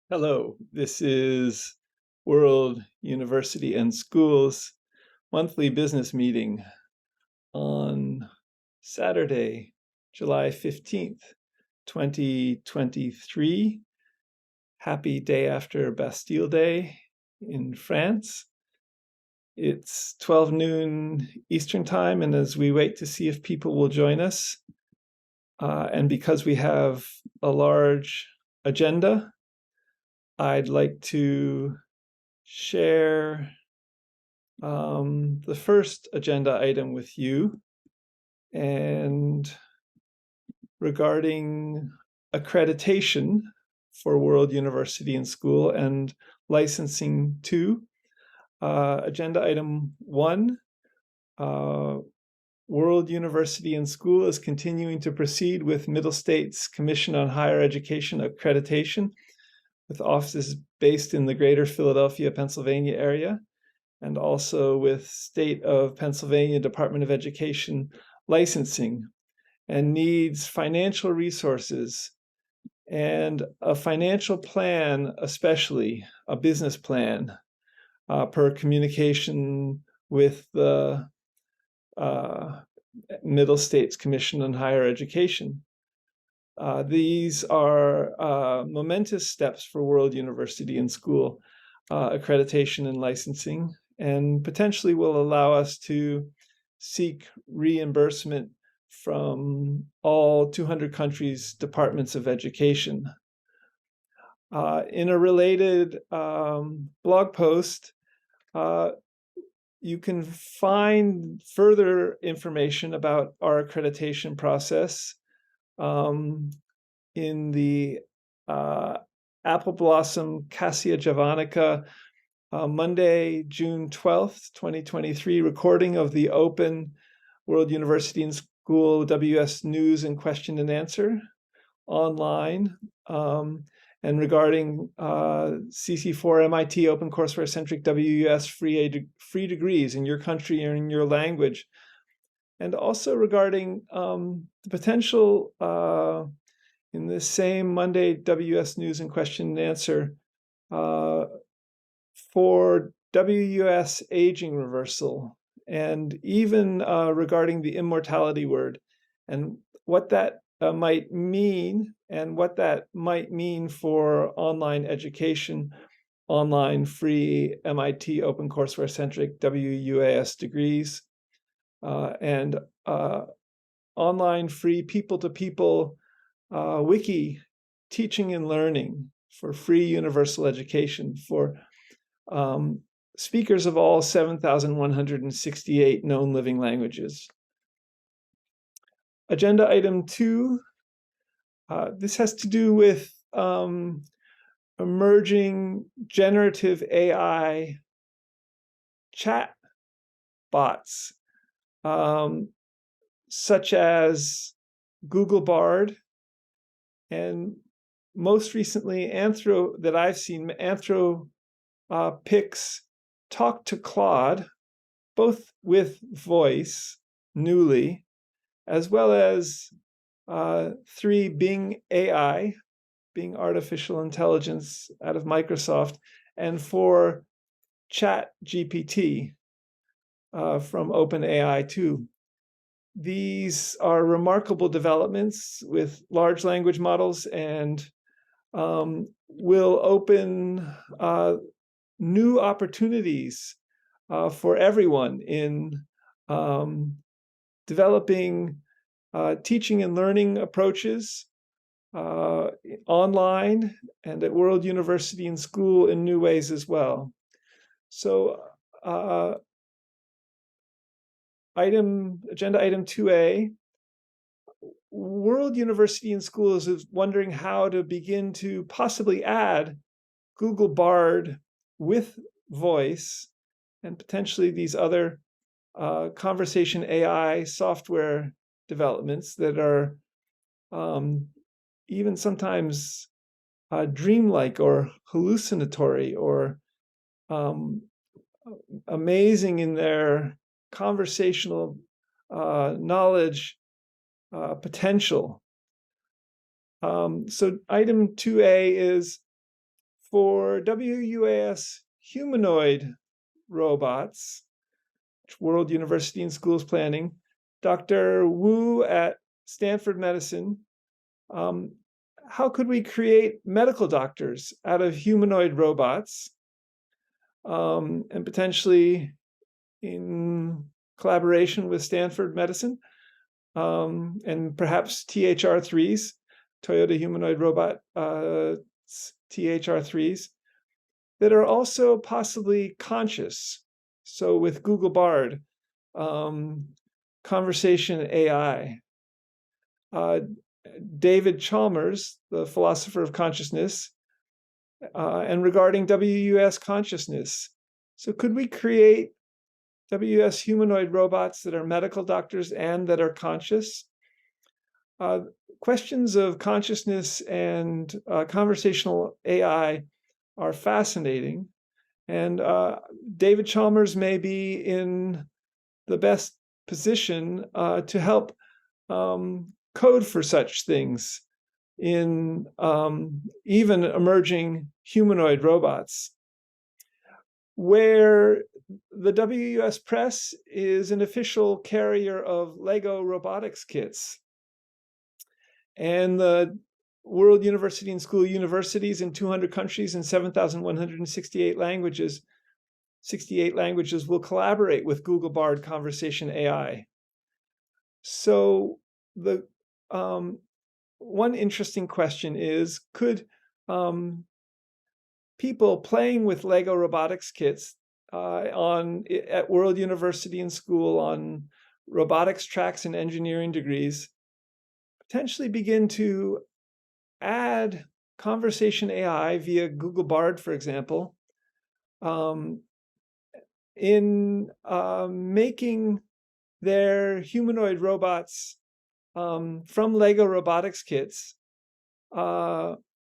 Hello, this is World University and Schools monthly business meeting on Saturday, July 15th, 2023. Happy day after Bastille Day in France. It's 12 noon Eastern time, and as we wait to see if people will join us, and because we have a large agenda, I'd like to share the first agenda item with you, and regarding accreditation for World University and School and licensing 2. Agenda item 1, World University and School is continuing to proceed with Middle States Commission on Higher Education accreditation with offices based in the greater Philadelphia, Pennsylvania area, and also with State of Pennsylvania Department of Education licensing, and needs financial resources and a financial plan, especially a business plan, per communication with the Middle States Commission on Higher Education. These are momentous steps for World University and School accreditation and licensing, and potentially will allow us to seek reimbursement from all 200 countries' departments of education. In a related blog post, you can find further information about our accreditation process in the Apple Blossom Cassia Javanica Monday, June 12th, 2023 recording of the Open World University and School WUaS News and Question and Answer online, and regarding CC4 MIT Open Courseware Centric WUaS free degrees in your country or in your language, and also regarding the potential in this same Monday WUaS News and Question and Answer for WUaS aging reversal, and even regarding the immortality word and what that might mean, and what that might mean for online education, online free MIT Open Courseware Centric WUaS degrees, and online free people-to-people wiki teaching and learning for free universal education for speakers of all 7,168 known living languages. Agenda item 2, this has to do with emerging generative AI chat bots, such as Google Bard, and most recently, that I've seen, Anthropic's Talk to Claude, both with voice, newly, as well as 3 Bing AI, Bing Artificial Intelligence out of Microsoft, and 4 Chat GPT from OpenAI too. These are remarkable developments with large language models, and will open new opportunities for everyone in developing teaching and learning approaches online and at World University and School in new ways as well. So agenda item 2A, World University and Schools is wondering how to begin to possibly add Google Bard with voice and potentially these other conversation AI software developments that are even sometimes dreamlike or hallucinatory or amazing in their conversational knowledge potential. So item 2A is For WUaS humanoid robots, World University and Schools Planning, Dr. Wu at Stanford Medicine, how could we create medical doctors out of humanoid robots, and potentially in collaboration with Stanford Medicine, and perhaps THR3s, Toyota humanoid robot THR3s, that are also possibly conscious. So with Google Bard, conversation AI. David Chalmers, the philosopher of consciousness, and regarding WUaS consciousness. So could we create WUaS humanoid robots that are medical doctors and that are conscious? Questions of consciousness and conversational AI are fascinating. And David Chalmers may be in the best position to help code for such things in even emerging humanoid robots, where the WUaS Press is an official carrier of Lego robotics kits. And the World University and School universities in 200 countries and 7,168 languages, 68 languages will collaborate with Google Bard Conversation AI. So the one interesting question is, could people playing with Lego robotics kits at World University and School on robotics tracks and engineering degrees potentially begin to add conversation AI via Google Bard, for example, in making their humanoid robots from Lego robotics kits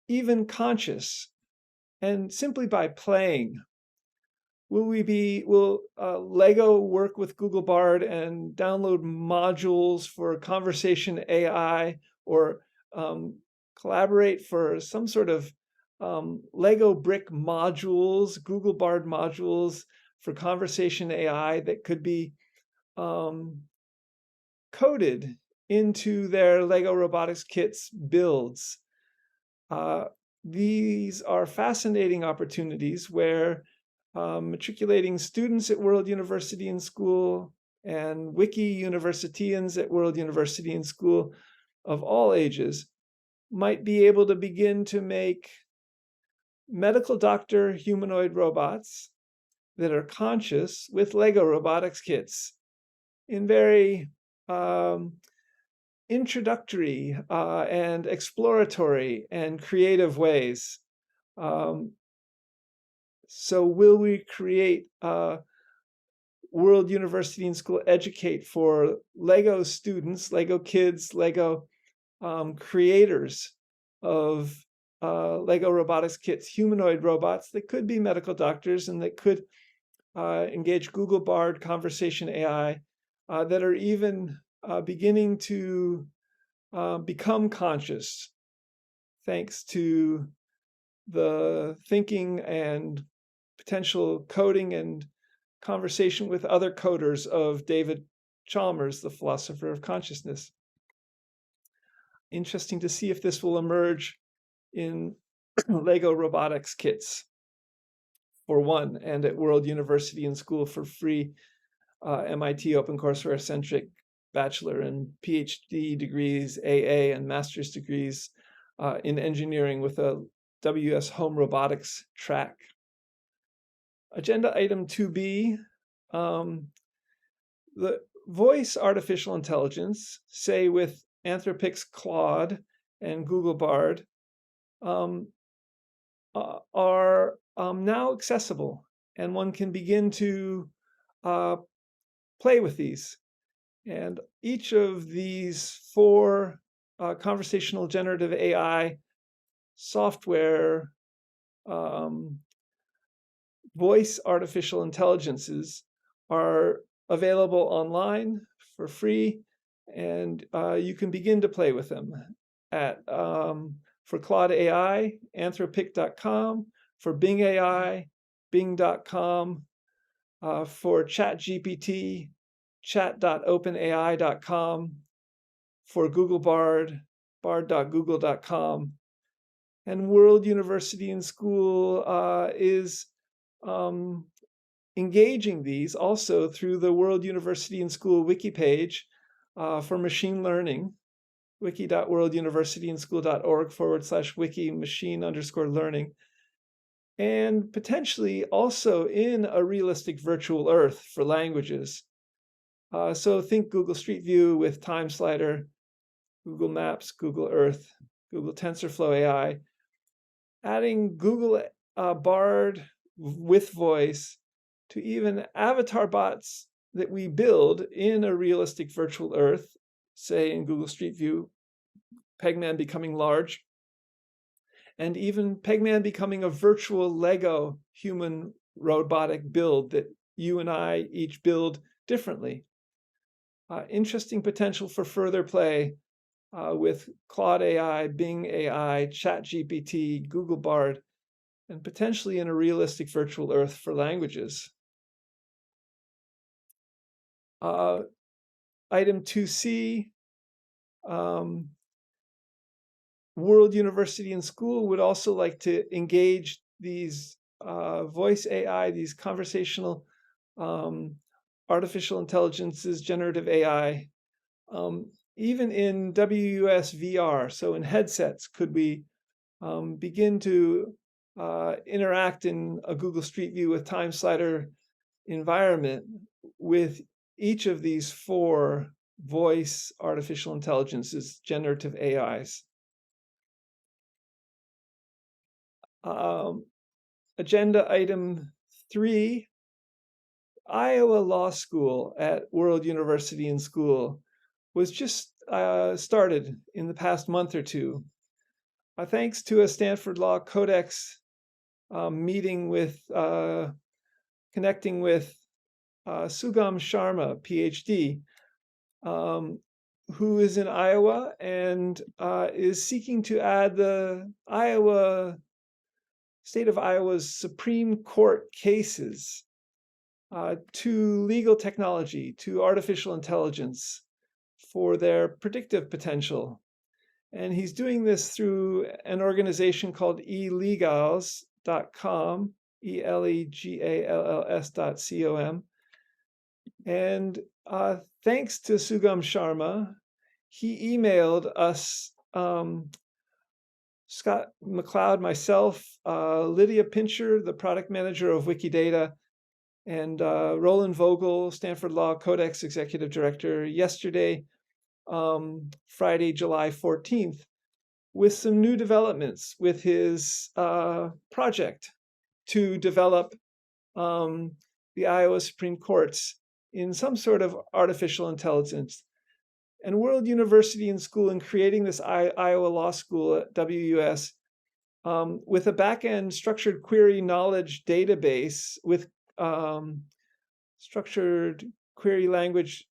even conscious, and simply by playing? Will Lego work with Google Bard and download modules for conversation AI, or collaborate for some sort of Lego brick modules, Google Bard modules for conversation AI that could be coded into their Lego robotics kits builds? These are fascinating opportunities where matriculating students at World University and School and wiki Universitians at World University and School of all ages might be able to begin to make medical doctor humanoid robots that are conscious with Lego robotics kits in very introductory and exploratory and creative ways. So will we create World University and School educate for Lego students, Lego kids, Lego creators of Lego robotics kits, humanoid robots that could be medical doctors and that could engage Google Bard Conversation AI, that are even beginning to become conscious thanks to the thinking and potential coding and conversation with other coders of David Chalmers, the philosopher of consciousness. Interesting to see if this will emerge in Lego robotics kits, for one, and at World University and School for free MIT OpenCourseware centric bachelor and PhD degrees, AA and master's degrees in engineering with a WUaS home robotics track. Agenda item 2B, the voice artificial intelligence, say with Anthropic's Claude and Google Bard, are now accessible, and one can begin to play with these. And each of these 4 conversational generative AI software voice artificial intelligences are available online for free, and you can begin to play with them at for Claude AI, anthropic.com, For Bing AI, bing.com. For ChatGPT, chat.openai.com. For Google Bard, bard.google.com. And World University and School is engaging these also through the World University and School wiki page for machine learning, wiki.worlduniversityandschool.org/wiki machine_learning, and potentially also in a realistic virtual Earth for languages. So think Google Street View with Time Slider, Google Maps, Google Earth, Google TensorFlow AI, adding Google Bard with voice to even avatar bots that we build in a realistic virtual Earth, say in Google Street View, Pegman becoming large, and even Pegman becoming a virtual Lego human robotic build that you and I each build differently. Interesting potential for further play with Claude AI, Bing AI, ChatGPT, Google Bard, and potentially in a realistic virtual Earth for languages. Item 2C, World University and School would also like to engage these voice AI, these conversational artificial intelligences, generative AI, even in WUaS VR. So in headsets, could we begin to interact in a Google Street View with Time Slider environment with each of these 4 voice artificial intelligences, generative AIs. Agenda item 3, Iowa Law School at World University and School was just started in the past month or two. Thanks to a Stanford Law Codex meeting with, connecting with Sugam Sharma, PhD, who is in Iowa and is seeking to add the state of Iowa's Supreme Court cases to legal technology, to artificial intelligence for their predictive potential. And he's doing this through an organization called elegals.com, elegals.com. And thanks to Sugam Sharma, he emailed us, Scott McLeod, myself, Lydia Pincher, the product manager of Wikidata, and Roland Vogel, Stanford Law Codex executive director, yesterday, Friday, July 14th, with some new developments with his project to develop the Iowa Supreme Courts in some sort of artificial intelligence. And World University and School, in creating this Iowa Law School at WUaS, with a back-end structured query knowledge database with structured query language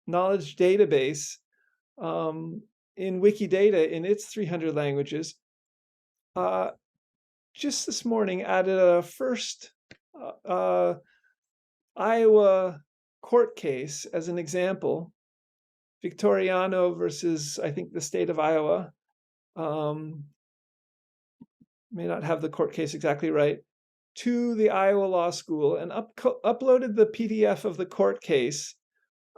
knowledge database in Wikidata in its 300 languages, just this morning added a first Iowa court case as an example, Victoriano versus, I think, the state of Iowa. May not have the court case exactly right, to the Iowa Law School, and uploaded the PDF of the court case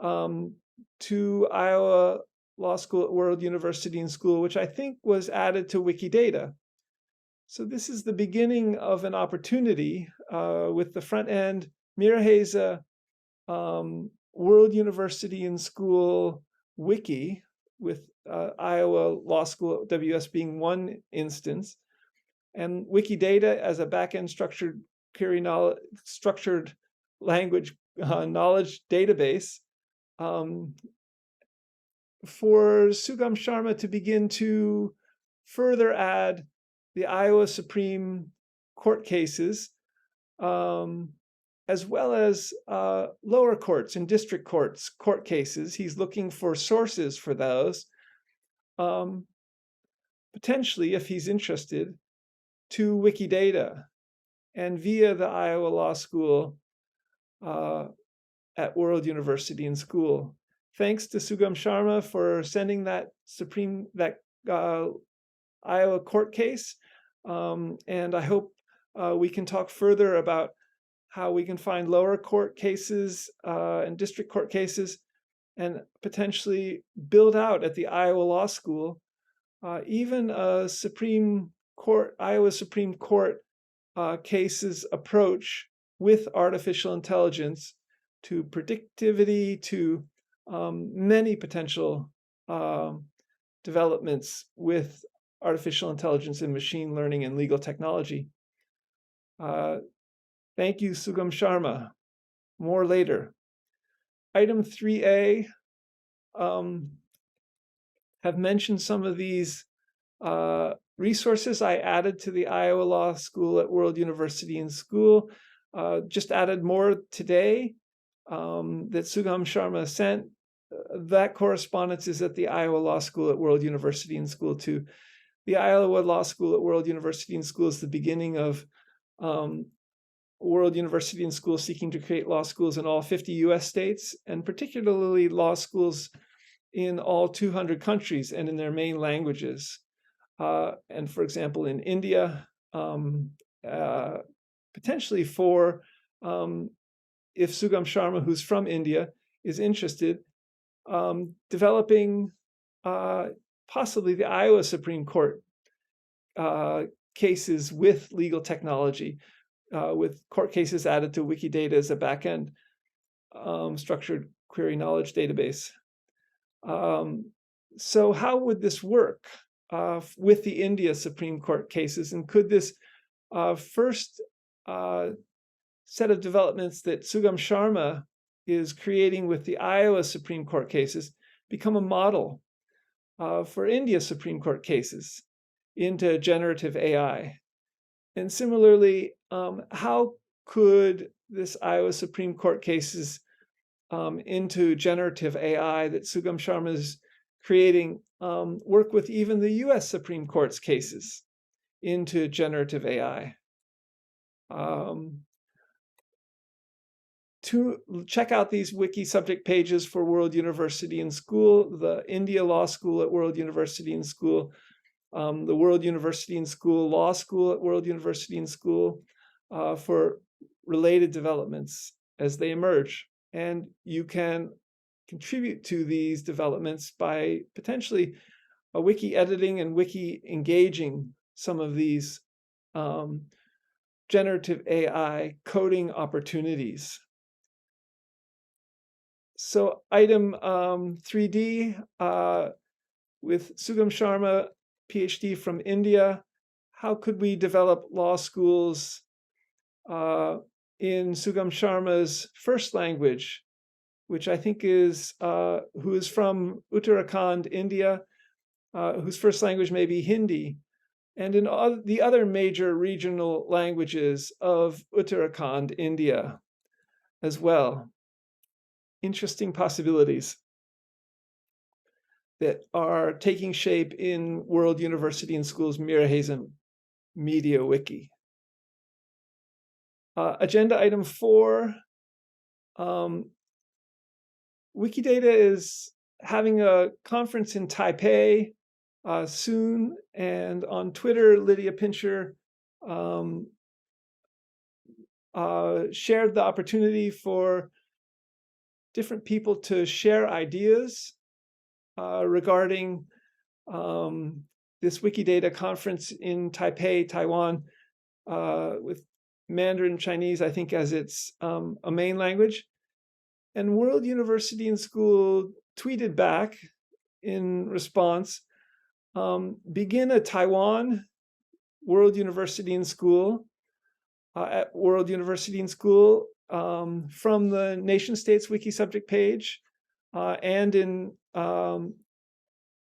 to Iowa Law School at World University and School, which I think was added to Wikidata. So this is the beginning of an opportunity with the front end, Miraheza World University and School wiki, with Iowa Law School at WS being one instance, and Wikidata as a backend structured language knowledge database for Sugam Sharma to begin to further add the Iowa Supreme Court cases, as well as lower courts and district courts court cases. He's looking for sources for those, potentially, if he's interested, to Wikidata and via the Iowa Law School at World University and School. Thanks to Sugam Sharma for sending that Iowa court case. And I hope we can talk further about how we can find lower court cases and district court cases and potentially build out at the Iowa Law School even a Iowa Supreme Court cases approach with artificial intelligence to predictivity, to many potential developments with artificial intelligence and machine learning and legal technology. Thank you, Sugam Sharma. More later. Item 3A, have mentioned some of these resources I added to the Iowa Law School at World University and School. Just added more today that Sugam Sharma sent. That correspondence is at the Iowa Law School at World University and School too. The Iowa Law School at World University and School is the beginning of World University and School seeking to create law schools in all 50 US states, and particularly law schools in all 200 countries and in their main languages. And for example, in India, potentially for, if Sugam Sharma, who's from India, is interested, developing possibly the Iowa Supreme Court cases with legal technology, with court cases added to Wikidata as a backend structured query knowledge database. So how would this work with the India Supreme Court cases? And could this first set of developments that Sugam Sharma is creating with the Iowa Supreme Court cases become a model for India Supreme Court cases into generative AI? And similarly, how could this Iowa Supreme Court cases into generative AI that Sugam Sharma is creating work with even the US Supreme Court's cases into generative AI? To check out these wiki subject pages for World University and School, the India Law School at World University and School, the World University and School Law School at World University and School, for related developments as they emerge. And you can contribute to these developments by potentially wiki editing and wiki engaging some of these generative AI coding opportunities. So item 3D, with Sugam Sharma, PhD from India, how could we develop law schools in Sugam Sharma's first language, which I think is, who is from Uttarakhand, India, whose first language may be Hindi, and in all the other major regional languages of Uttarakhand, India as well. Interesting possibilities that are taking shape in World University and School's Mirahazam Media Wiki. Agenda item 4, Wikidata is having a conference in Taipei soon, and on Twitter, Lydia Pincher shared the opportunity for different people to share ideas regarding this Wikidata conference in Taipei, Taiwan, with Mandarin Chinese, I think, as its a main language. And World University and School tweeted back in response, begin a Taiwan World University and School at World University and School from the nation states wiki subject page and in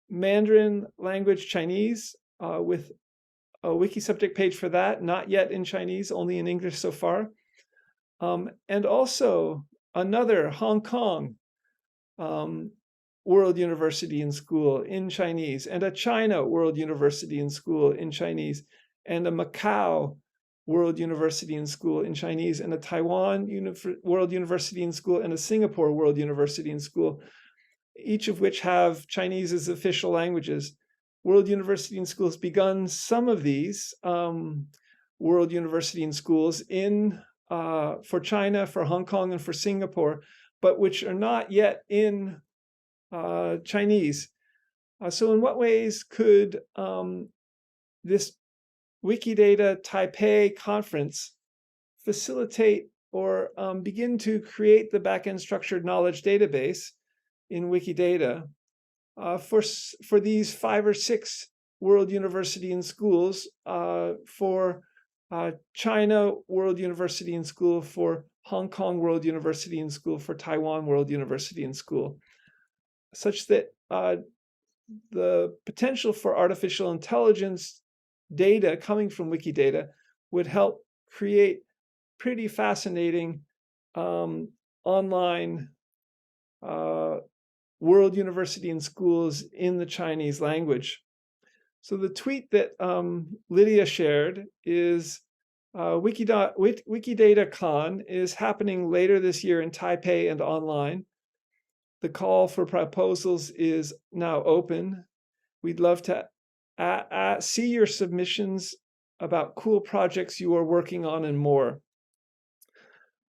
Mandarin language Chinese with a wiki subject page for that, not yet in Chinese, only in English so far. And also another Hong Kong World University and School in Chinese, and a China World University and School in Chinese, and a Macau World University and School in Chinese, and a Taiwan World University and School, and a Singapore World University and School, each of which have Chinese as official languages. World University and Schools begun some of these World University and Schools for China, for Hong Kong, and for Singapore, but which are not yet in Chinese. So in what ways could this Wikidata Taipei conference facilitate or begin to create the backend structured knowledge database in Wikidata for these 5 or 6 World University and Schools, for China World University and School, for Hong Kong World University and School, for Taiwan World University and School, such that the potential for artificial intelligence data coming from Wikidata would help create pretty fascinating online World University and Schools in the Chinese language. So the tweet that Lydia shared is WikiDataCon is happening later this year in Taipei and online. The call for proposals is now open. We'd love to see your submissions about cool projects you are working on and more.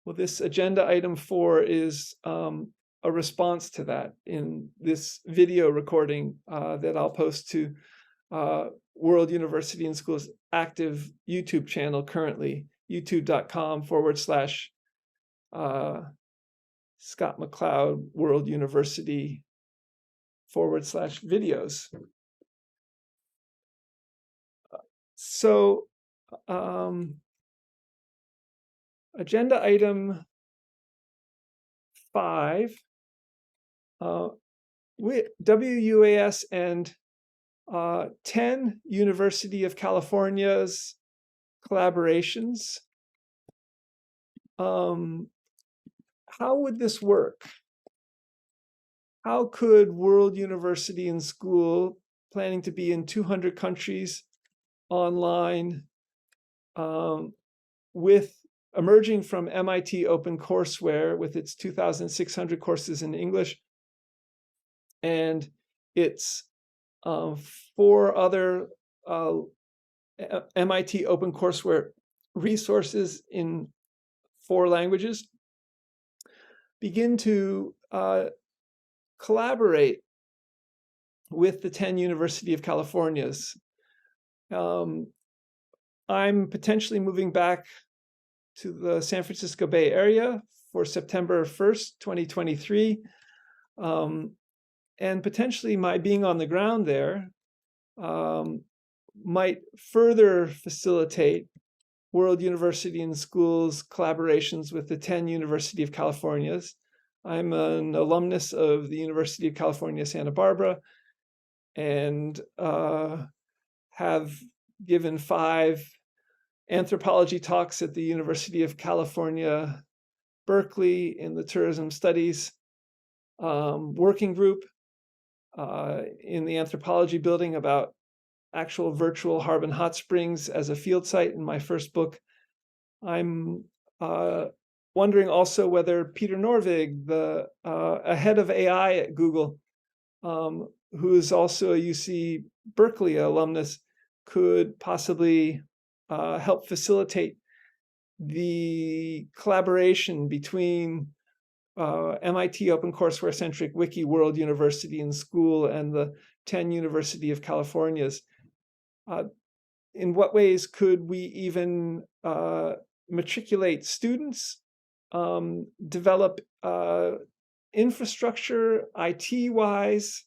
Well, this agenda item 4 is a response to that in this video recording that I'll post to World University and Schools active YouTube channel currently, youtube.com/Scott McLeod World University /videos. So agenda item 5, WUaS and 10 University of California's collaborations. How would this work? How could World University and School, planning to be in 200 countries online, with emerging from MIT OpenCourseWare with its 2,600 courses in English and its 4 other MIT OpenCourseWare resources in 4 languages, begin to collaborate with the 10 University of Californias. I'm potentially moving back to the San Francisco Bay Area for September 1st, 2023. And potentially my being on the ground there might further facilitate World University and Schools collaborations with the 10 University of Californias. I'm an alumnus of the University of California, Santa Barbara, and have given 5 anthropology talks at the University of California, Berkeley in the Tourism Studies working group in the anthropology building about actual virtual Harbin hot springs as a field site in my first book. I'm wondering also whether Peter Norvig, the head of AI at Google, who is also a UC Berkeley alumnus, could possibly help facilitate the collaboration between MIT OpenCourseWare-centric Wiki World University and School and the 10 University of Californias. In what ways could we even matriculate students, develop infrastructure IT-wise,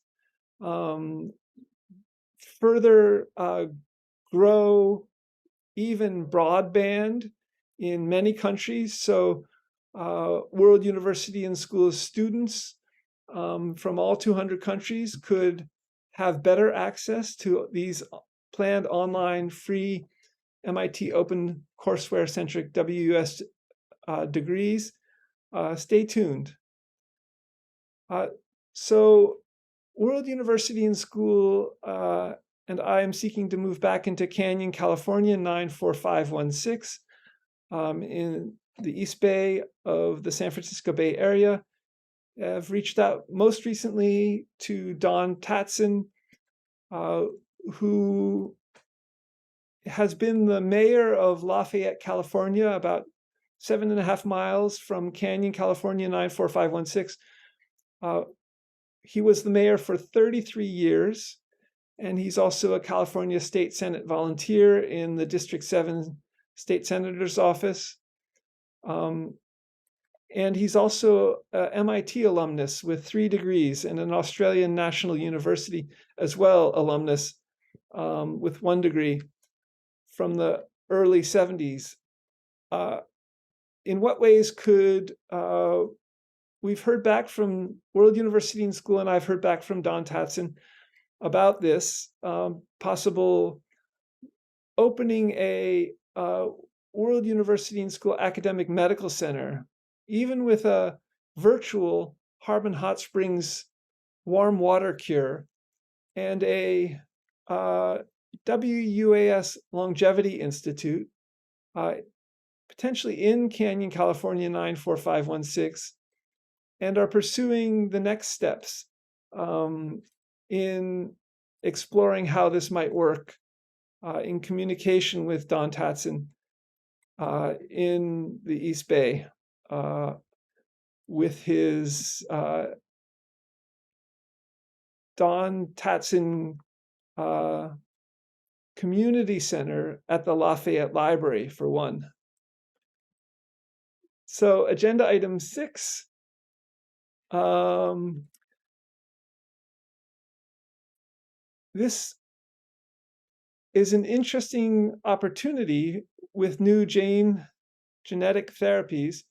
further grow even broadband in many countries? So World University and Schools students from all 200 countries could have better access to these planned online free MIT OpenCourseWare-centric WUaS degrees. Stay tuned. So World University and School and I am seeking to move back into Canyon, California, 94516, in the East Bay of the San Francisco Bay Area. I've reached out most recently to Don Tatson, who has been the mayor of Lafayette, California, about 7.5 miles from Canyon, California, 94516. He was the mayor for 33 years, and he's also a California State Senate volunteer in the District 7 State Senator's office. And he's also an MIT alumnus with 3 degrees and an Australian National University as well alumnus with 1 degree from the early 70s. In what ways could, we've heard back from World University and School, and I've heard back from Don Tatson about this possible opening a World University and School Academic Medical Center, even with a virtual Harbin Hot Springs warm water cure and a WUaS Longevity Institute, potentially in Canyon, California, 94516, and are pursuing the next steps in exploring how this might work in communication with Don Tatson in the East Bay with his Don Tatson Community Center at the Lafayette Library, for one. So agenda item 6. This is an interesting opportunity with new genetic therapies.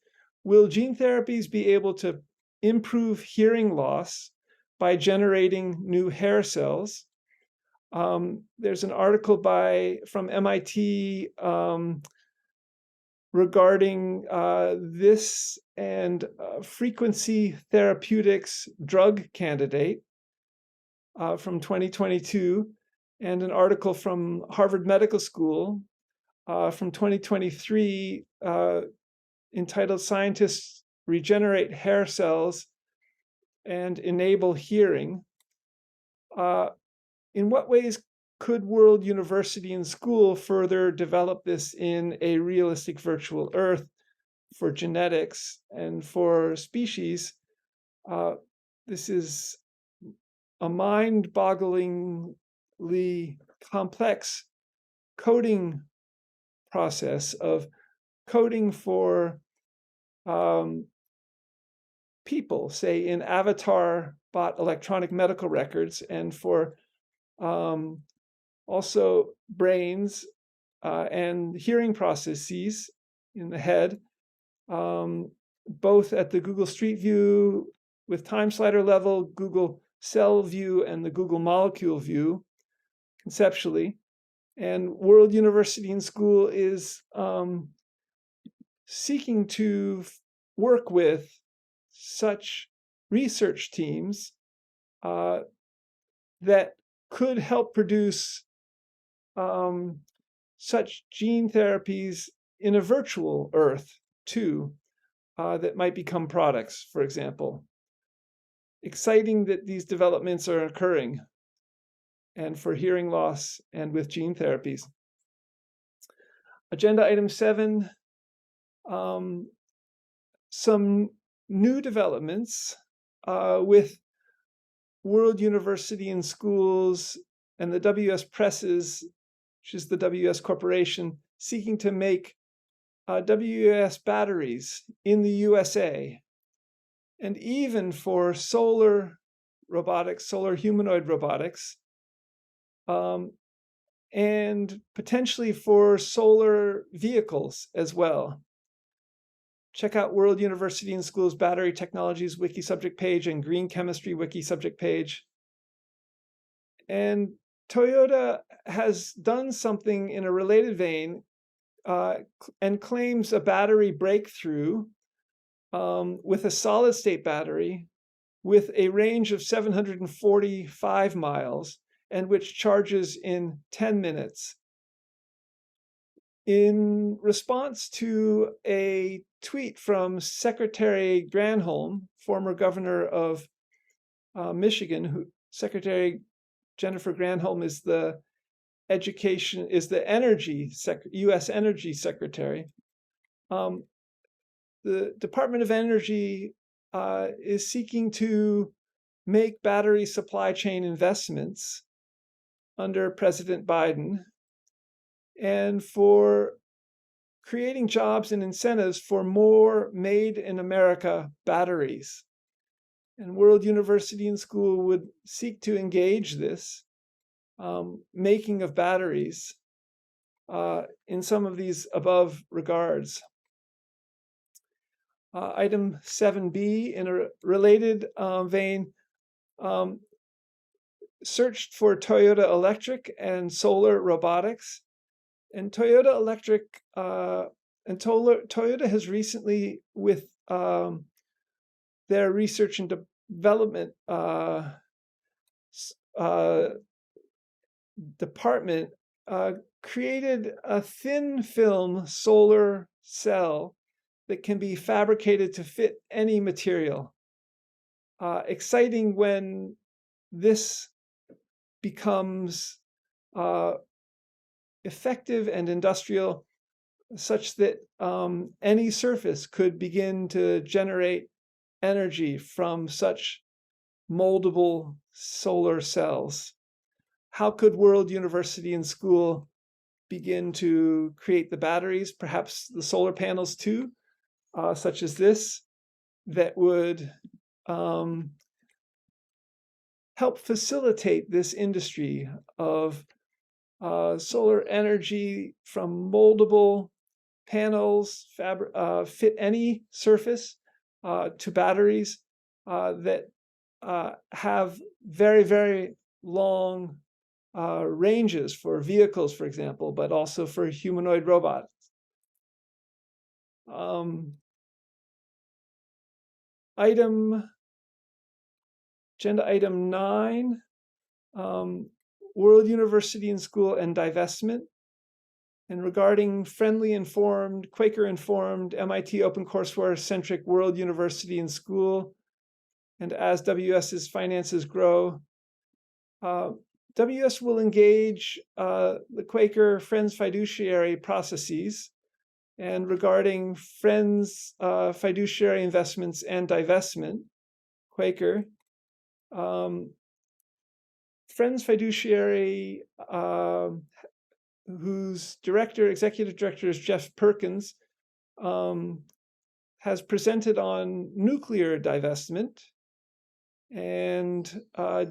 Will gene therapies be able to improve hearing loss by generating new hair cells? There's an article from MIT regarding this and frequency therapeutics drug candidate from 2022, and an article from Harvard Medical School from 2023 entitled "Scientists Regenerate Hair Cells and Enable Hearing." In what ways could World University and School further develop this in a realistic virtual Earth for genetics and for species? This is a mind-bogglingly complex coding process of coding for people, say in avatar bot electronic medical records, and for also brains and hearing processes in the head, both at the Google Street View with time slider level, Google Cell View, and the Google Molecule View, conceptually. And World University and School is seeking to work with such research teams that could help produce such gene therapies in a virtual Earth too, that might become products, for example. Exciting that these developments are occurring, and for hearing loss and with gene therapies. Agenda item 7, some new developments with World University and Schools and the WUaS Presses, which is the WUaS Corporation, seeking to make WUaS batteries in the USA, and even for solar robotics, solar humanoid robotics, and potentially for solar vehicles as well. Check out World University and Schools Battery Technologies wiki subject page and Green Chemistry wiki subject page. And Toyota has done something in a related vein and claims a battery breakthrough with a solid-state battery with a range of 745 miles and which charges in 10 minutes. In response to a tweet from Secretary Granholm, former governor of Michigan, Secretary Jennifer Granholm is the U.S. Energy Secretary. The Department of Energy is seeking to make battery supply chain investments under President Biden, and for creating jobs and incentives for more made in America batteries. And World University and School would seek to engage this making of batteries in some of these above regards. Item 7B, in a related vein, searched for Toyota Electric and solar robotics. And Toyota Electric and Toyota has recently, with their research and development department, created a thin film solar cell that can be fabricated to fit any material. Exciting when this becomes effective and industrial, such that any surface could begin to generate energy from such moldable solar cells. How could World University and School begin to create the batteries, perhaps the solar panels too, such as this, that would help facilitate this industry of solar energy from moldable panels, fit any surface, to batteries that have very, very long ranges for vehicles, for example, but also for humanoid robots. Agenda item 9, World University and School and divestment. And regarding friendly informed, Quaker informed, MIT OpenCourseWare centric World University and School, and as WUS's finances grow, WUS will engage the Quaker Friends fiduciary processes. And regarding Friends fiduciary investments and divestment, Quaker, Friends fiduciary, whose executive director is Jeff Perkins, has presented on nuclear divestment, and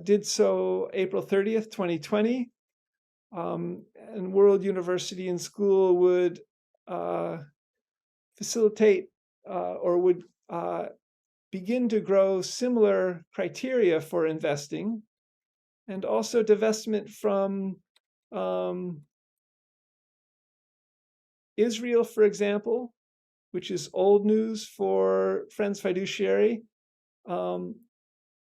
did so April 30th, 2020. And World University and School would facilitate or would begin to grow similar criteria for investing, and also divestment from Israel, for example, which is old news for Friends Fiduciary.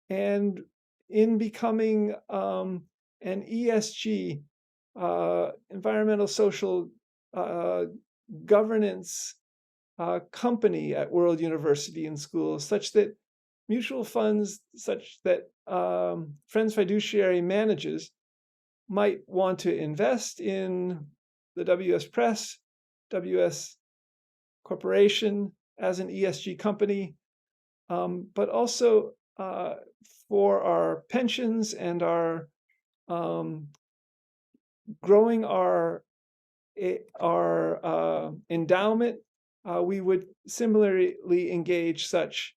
And in becoming an ESG, environmental social governance company at World University and School, such that mutual funds such that Friends Fiduciary manages might want to invest in the WUS Press, WUS Corporation as an ESG company, but also for our pensions and our growing our endowment, we would similarly engage such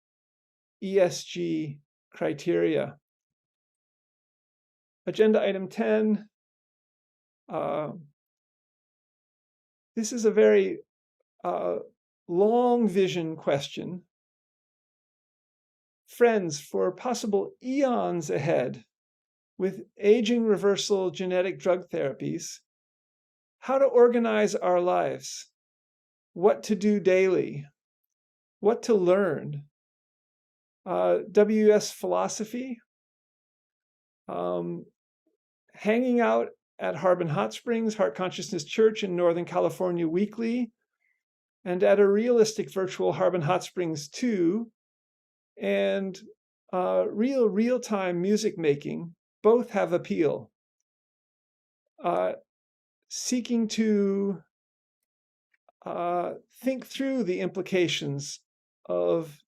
ESG criteria. Agenda item 10. This is a very long vision question. Friends, for possible eons ahead, with aging reversal genetic drug therapies, how to organize our lives, what to do daily, what to learn. WUS philosophy hanging out at Harbin Hot Springs, Heart Consciousness Church in Northern California weekly, and at a realistic virtual Harbin Hot Springs 2, and real-time music making both have appeal. Seeking to think through the implications of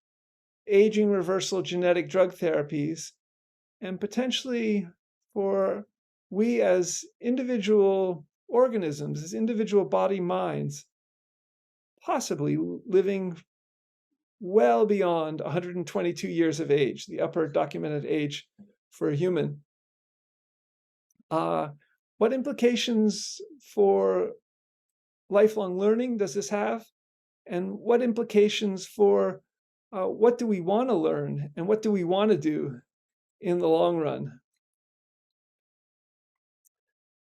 aging reversal genetic drug therapies, and potentially for we as individual organisms, as individual body minds, possibly living well beyond 122 years of age, the upper documented age for a human. What implications for lifelong learning does this have? And what implications for what do we want to learn and what do we want to do in the long run?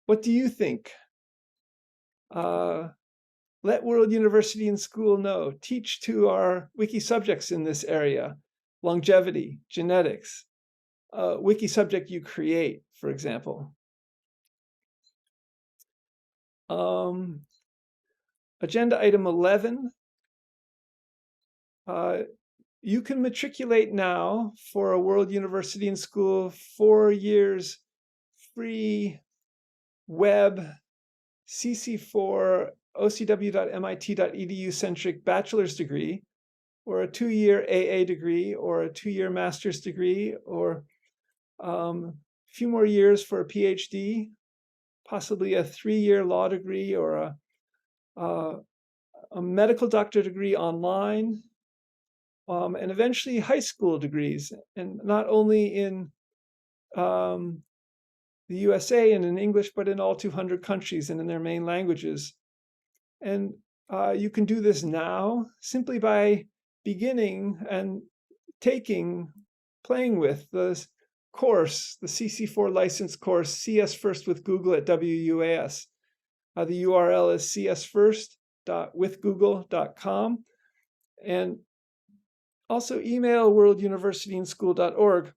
What do you think? Let World University and School know. Teach to our wiki subjects in this area: longevity, genetics, wiki subject you create, for example. Agenda item 11. You can matriculate now for a World University and School 4 years free web CC4 ocw.mit.edu centric bachelor's degree, or a 2-year AA degree, or a 2-year master's degree, or a few more years for a PhD, possibly a 3-year law degree, or a medical doctor degree online, and eventually high school degrees, and not only in the USA and in English, but in all 200 countries and in their main languages. And you can do this now simply by beginning and playing with the course, the CC4 license course, CS First with Google at WUaS. The URL is csfirst.withgoogle.com. And also email worlduniversityandschool.org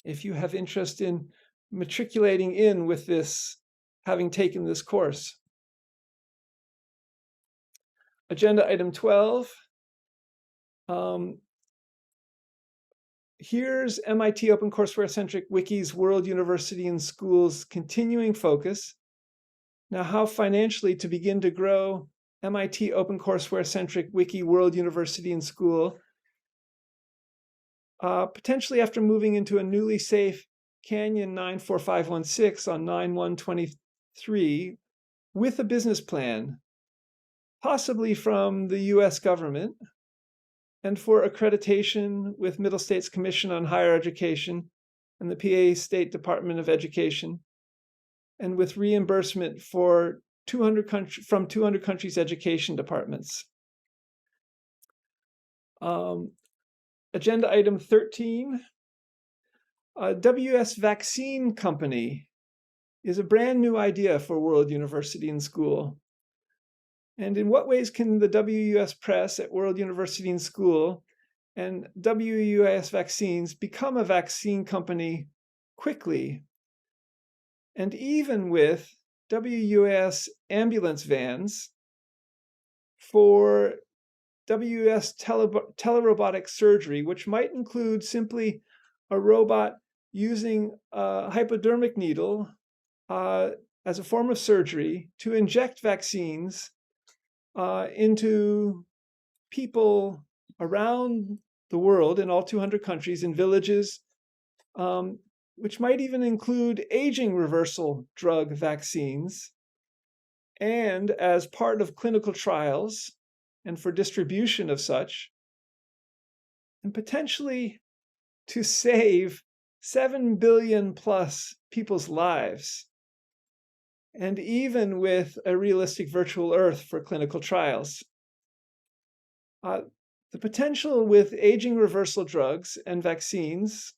if you have interest in matriculating in with this, having taken this course. Agenda item 12. Here's MIT OpenCourseWare-centric Wiki's World University and School's continuing focus. Now, how financially to begin to grow MIT OpenCourseWare-centric Wiki World University and School, potentially after moving into a newly safe Canyon 94516 on 9/1/23 with a business plan, possibly from the US government, and for accreditation with Middle States Commission on Higher Education and the PA State Department of Education, and with reimbursement for 200 countries' education departments. Agenda item 13. WUaS Vaccine Company is a brand new idea for World University and School. And in what ways can the WUaS Press at World University and School and WUaS Vaccines become a vaccine company quickly? And even with WUaS ambulance vans for WUaS telerobotic surgery, which might include simply a robot using a hypodermic needle as a form of surgery to inject vaccines into people around the world in all 200 countries, in villages, which might even include aging reversal drug vaccines. And as part of clinical trials and for distribution of such, and potentially to save 7 billion plus people's lives, and even with a realistic virtual Earth for clinical trials. The potential with aging reversal drugs and vaccines,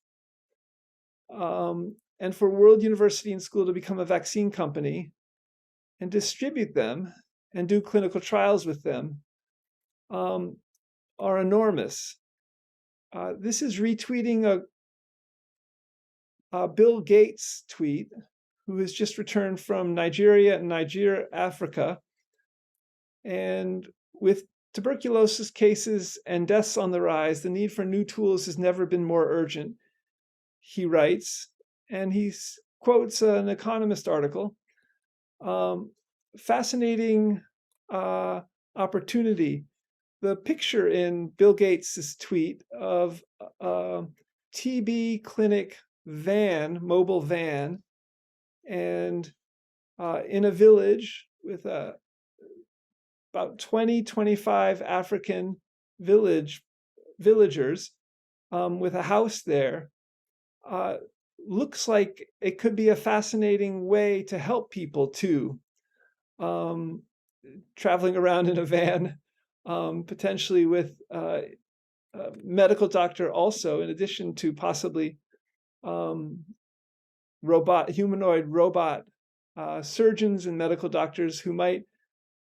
and for World University and School to become a vaccine company and distribute them and do clinical trials with them, are enormous. This is retweeting a Bill Gates tweet who has just returned from Nigeria and Niger, Africa. And with tuberculosis cases and deaths on the rise, the need for new tools has never been more urgent, he writes. And he quotes an Economist article. Fascinating opportunity. The picture in Bill Gates' tweet of a TB clinic van, mobile van, and in a village with about 25 African villagers with a house there, looks like it could be a fascinating way to help people too. Traveling around in a van, potentially with a medical doctor also, in addition to possibly humanoid robot surgeons and medical doctors who might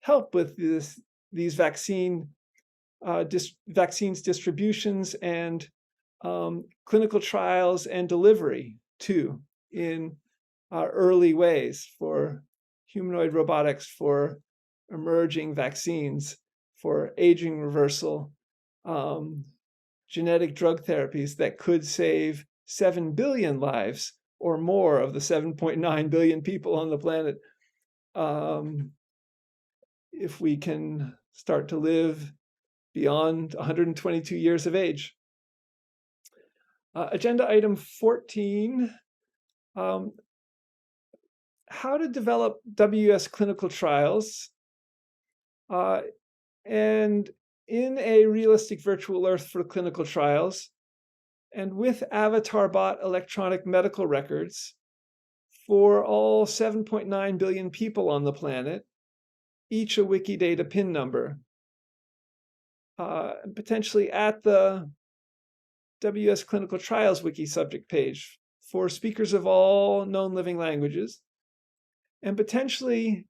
help with these vaccines distributions and clinical trials and delivery too, in early ways for humanoid robotics, for emerging vaccines, for aging reversal, genetic drug therapies that could save 7 billion lives or more of the 7.9 billion people on the planet, if we can start to live beyond 122 years of age. Agenda item 14, how to develop WUaS clinical trials. And in a realistic virtual earth for clinical trials, and with avatar bot electronic medical records for all 7.9 billion people on the planet, each a Wikidata PIN number, potentially at the WUaS Clinical Trials Wiki subject page for speakers of all known living languages, and potentially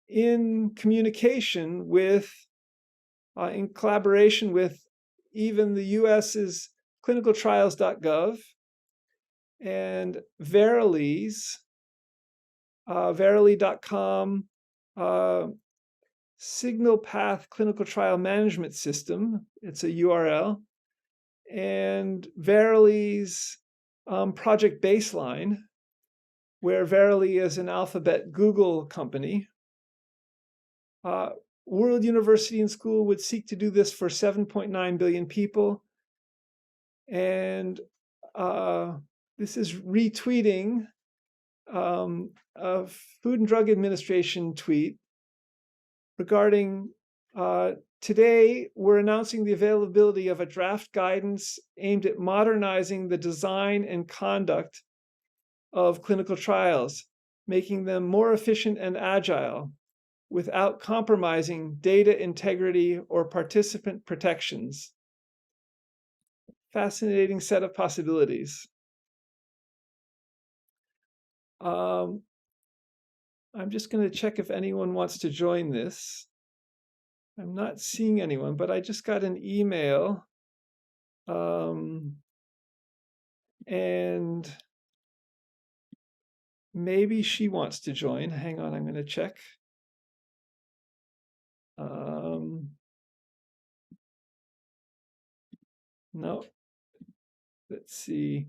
in communication with, in collaboration with even the US's clinicaltrials.gov and Verily's, Verily.com, Signal Path Clinical Trial Management System, it's a URL, and Verily's Project Baseline, where Verily is an Alphabet Google company. World University and School would seek to do this for 7.9 billion people. And this is retweeting a Food and Drug Administration tweet regarding today, we're announcing the availability of a draft guidance aimed at modernizing the design and conduct of clinical trials, making them more efficient and agile without compromising data integrity or participant protections. Fascinating set of possibilities. I'm just going to check if anyone wants to join this. I'm not seeing anyone, but I just got an email. And maybe she wants to join. Hang on, I'm going to check. No. Let's see.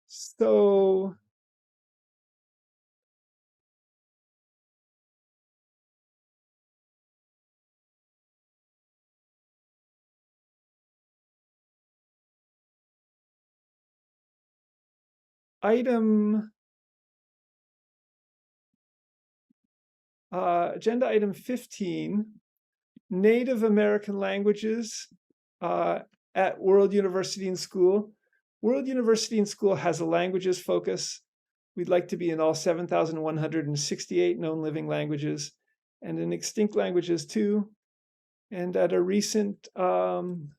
So agenda item 15, Native American languages at World University and School. World University and School has a languages focus. We'd like to be in all 7,168 known living languages and in extinct languages too. And at a recent 4th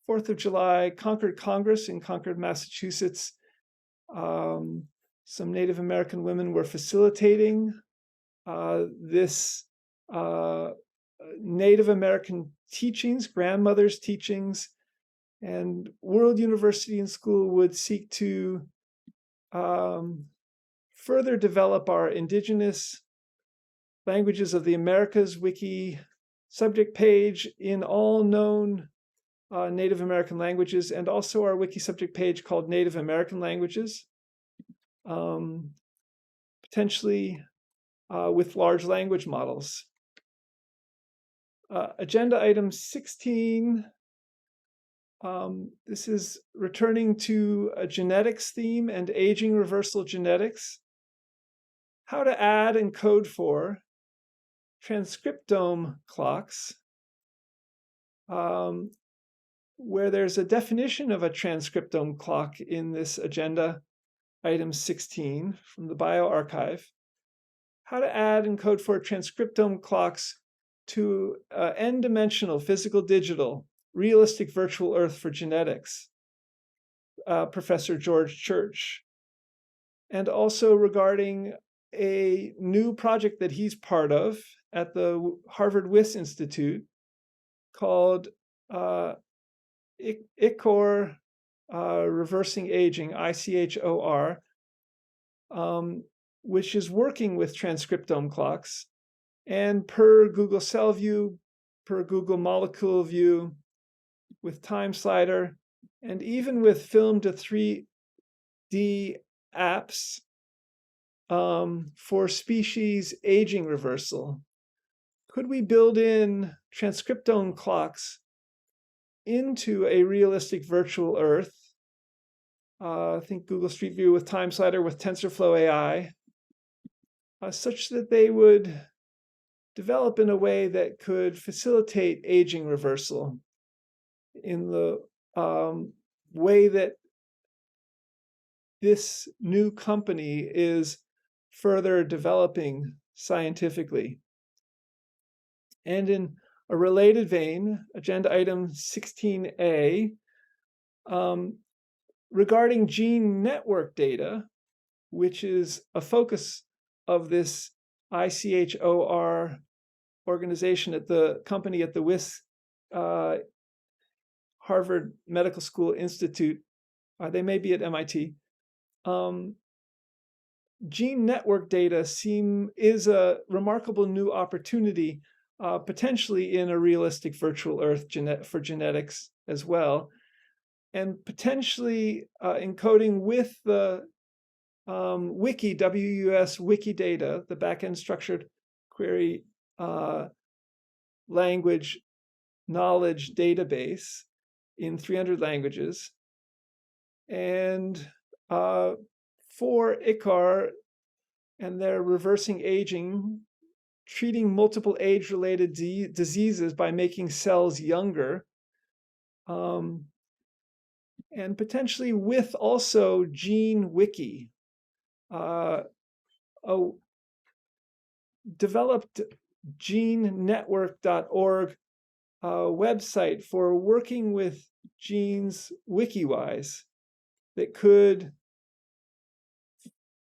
of July Concord Congress in Concord, Massachusetts, some Native American women were facilitating this Native American teachings, grandmothers' teachings, and World University and School would seek to further develop our Indigenous Languages of the Americas Wiki subject page in all known Native American languages, and also our wiki subject page called Native American Languages, potentially with large language models. Agenda item 16. This is returning to a genetics theme and aging reversal genetics. How to add and code for transcriptome clocks, where there's a definition of a transcriptome clock in this agenda item 16 from the bioRxiv. How to add and code for transcriptome clocks to n-dimensional physical digital realistic virtual earth for genetics, Professor George Church. And also regarding a new project that he's part of at the Harvard WUaS Institute called ICHOR, Reversing Aging, ICHOR, which is working with transcriptome clocks. And per Google Cell View, per Google Molecule View, with Time Slider, and even with Film to 3D apps for species aging reversal. Could we build in transcriptome clocks into a realistic virtual Earth? I think Google Street View with Time Slider with TensorFlow AI, such that they would develop in a way that could facilitate aging reversal in the way that this new company is further developing scientifically. And in a related vein, agenda item 16A, regarding gene network data, which is a focus of this ICHOR organization at the company at the WUaS Harvard Medical School Institute. They may be at MIT. Gene network data is a remarkable new opportunity, potentially in a realistic virtual Earth for genetics as well, and potentially encoding with the wiki, WUaS wiki data, the backend structured query language knowledge database in 300 languages. And for ICHOR and their reversing aging, treating multiple age-related diseases by making cells younger, and potentially with also Gene Wiki, a developed genenetwork.org website for working with genes wiki-wise that could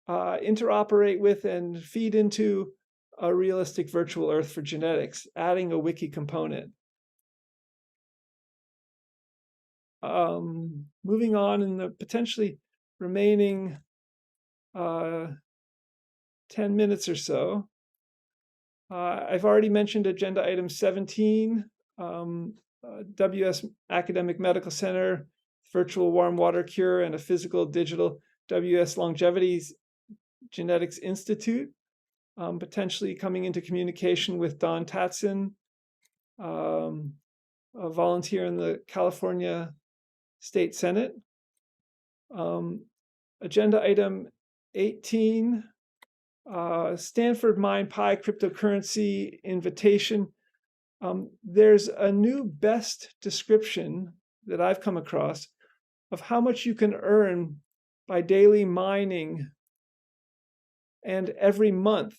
interoperate with and feed into a realistic virtual Earth for genetics, adding a wiki component. Moving on in the potentially remaining 10 minutes or so, I've already mentioned agenda item 17, WUaS Academic Medical Center, virtual warm water cure, and a physical digital WUaS Longevity Genetics Institute, potentially coming into communication with Don Tatson, a volunteer in the California State Senate. Agenda item 18, Stanford MindPi cryptocurrency invitation. There's a new best description that I've come across of how much you can earn by daily mining and every month.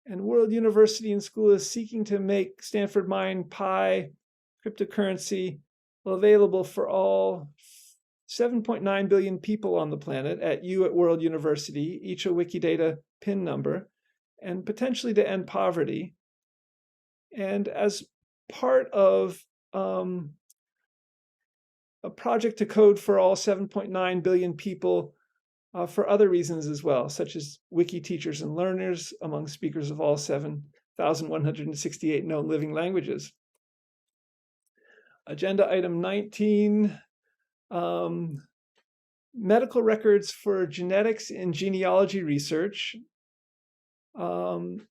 And World University and School is seeking to make Stanford MindPi cryptocurrency available for all 7.9 billion people on the planet at World University, each a Wikidata PIN number, and potentially to end poverty. And as part of a project to code for all 7.9 billion people for other reasons as well, such as wiki teachers and learners among speakers of all 7,168 known living languages. Agenda item 19, medical records for genetics and genealogy research. In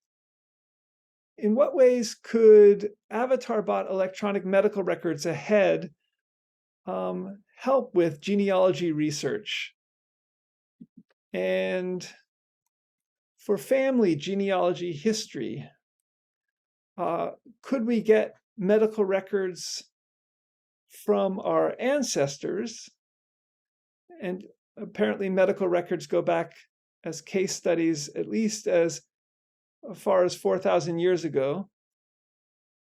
what ways could avatar bot electronic medical records ahead help with genealogy research? And for family genealogy history, could we get medical records from our ancestors? And apparently medical records go back as case studies at least as far as 4,000 years ago.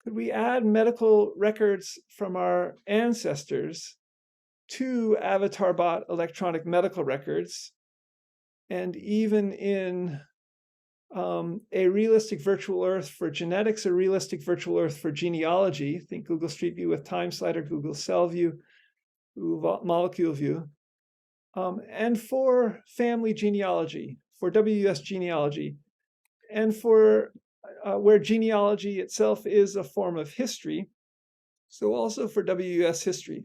Could we add medical records from our ancestors to avatar bot electronic medical records? And even in a realistic virtual earth for genetics, a realistic virtual earth for genealogy, think Google Street View with Time Slider, Google Cell View, Google Molecule View, and for family genealogy, for WUaS genealogy, and for where genealogy itself is a form of history, so also for WUaS history.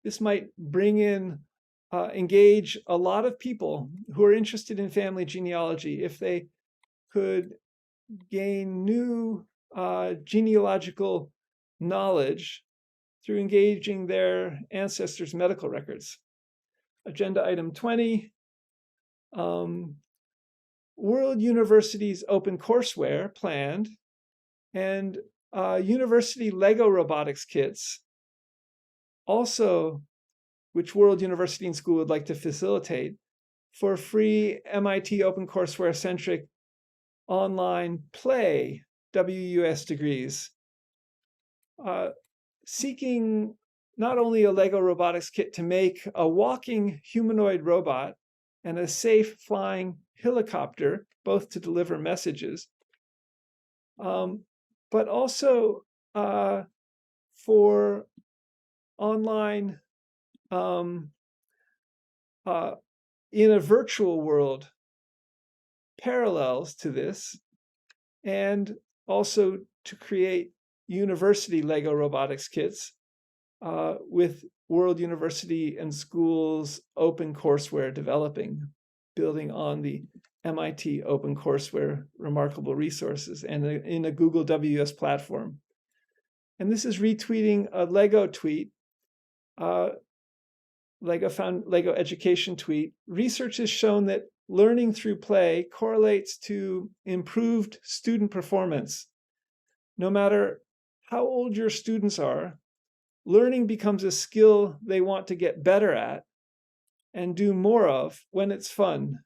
This might bring in, engage a lot of people who are interested in family genealogy if they could gain new genealogical knowledge through engaging their ancestors' medical records. Agenda item 20, World Universities Open Courseware planned, and university Lego robotics kits, also which World University and School would like to facilitate for free MIT Open Courseware-centric online play WUaS degrees, seeking not only a Lego robotics kit to make a walking humanoid robot and a safe flying helicopter, both to deliver messages, but also for online in a virtual world parallels to this, and also to create university Lego robotics kits with World University and Schools Open Courseware developing, building on the MIT Open Courseware remarkable resources and in a Google WUaS platform. And this is retweeting a Lego tweet, Lego education tweet. Research has shown that learning through play correlates to improved student performance. No matter how old your students are, learning becomes a skill they want to get better at and do more of when it's fun.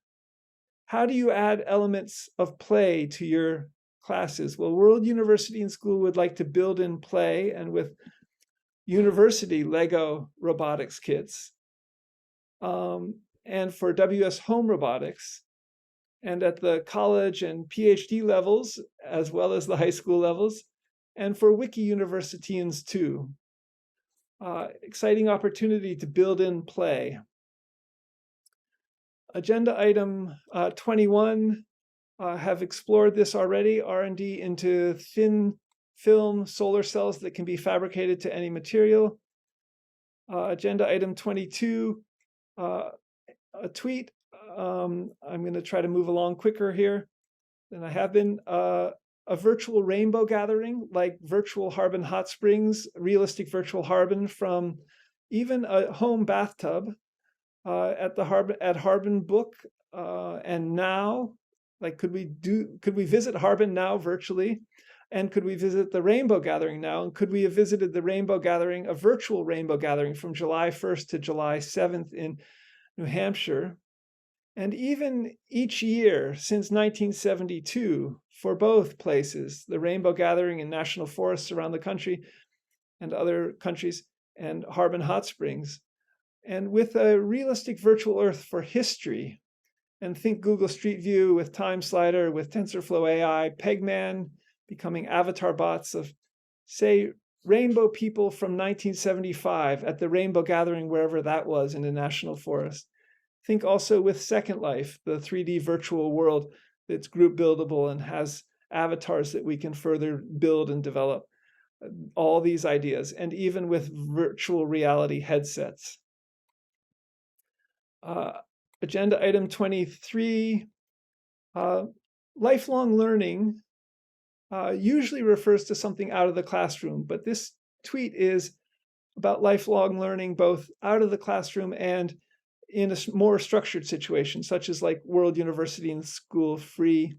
How do you add elements of play to your classes? Well, World University and School would like to build in play, and with university Lego robotics kits, and for WUaS home robotics, and at the college and PhD levels, as well as the high school levels, and for Wiki Universitians too. Exciting opportunity to build in play. Agenda item 21, have explored this already, R&D into thin film solar cells that can be fabricated to any material. Agenda item 22, a tweet. I'm going to try to move along quicker here than I have been. A virtual rainbow gathering, like virtual Harbin hot springs, realistic virtual Harbin from even a home bathtub at Harbin Book, and now, like, could we visit Harbin now virtually, and could we visit the rainbow gathering now, and could we have visited the rainbow gathering, a virtual rainbow gathering from July 1st to July 7th in New Hampshire, and even each year since 1972 for both places, the rainbow gathering in national forests around the country and other countries, and Harbin Hot Springs, and with a realistic virtual earth for history. And think Google Street View with Time Slider, with TensorFlow AI, Pegman becoming avatar bots of, say, rainbow people from 1975 at the Rainbow Gathering, wherever that was in a national forest. Think also with Second Life, the 3D virtual world that's group buildable and has avatars that we can further build and develop. All these ideas, and even with virtual reality headsets. Agenda item 23, lifelong learning usually refers to something out of the classroom, but this tweet is about lifelong learning both out of the classroom and in a more structured situation, such as like World University and School free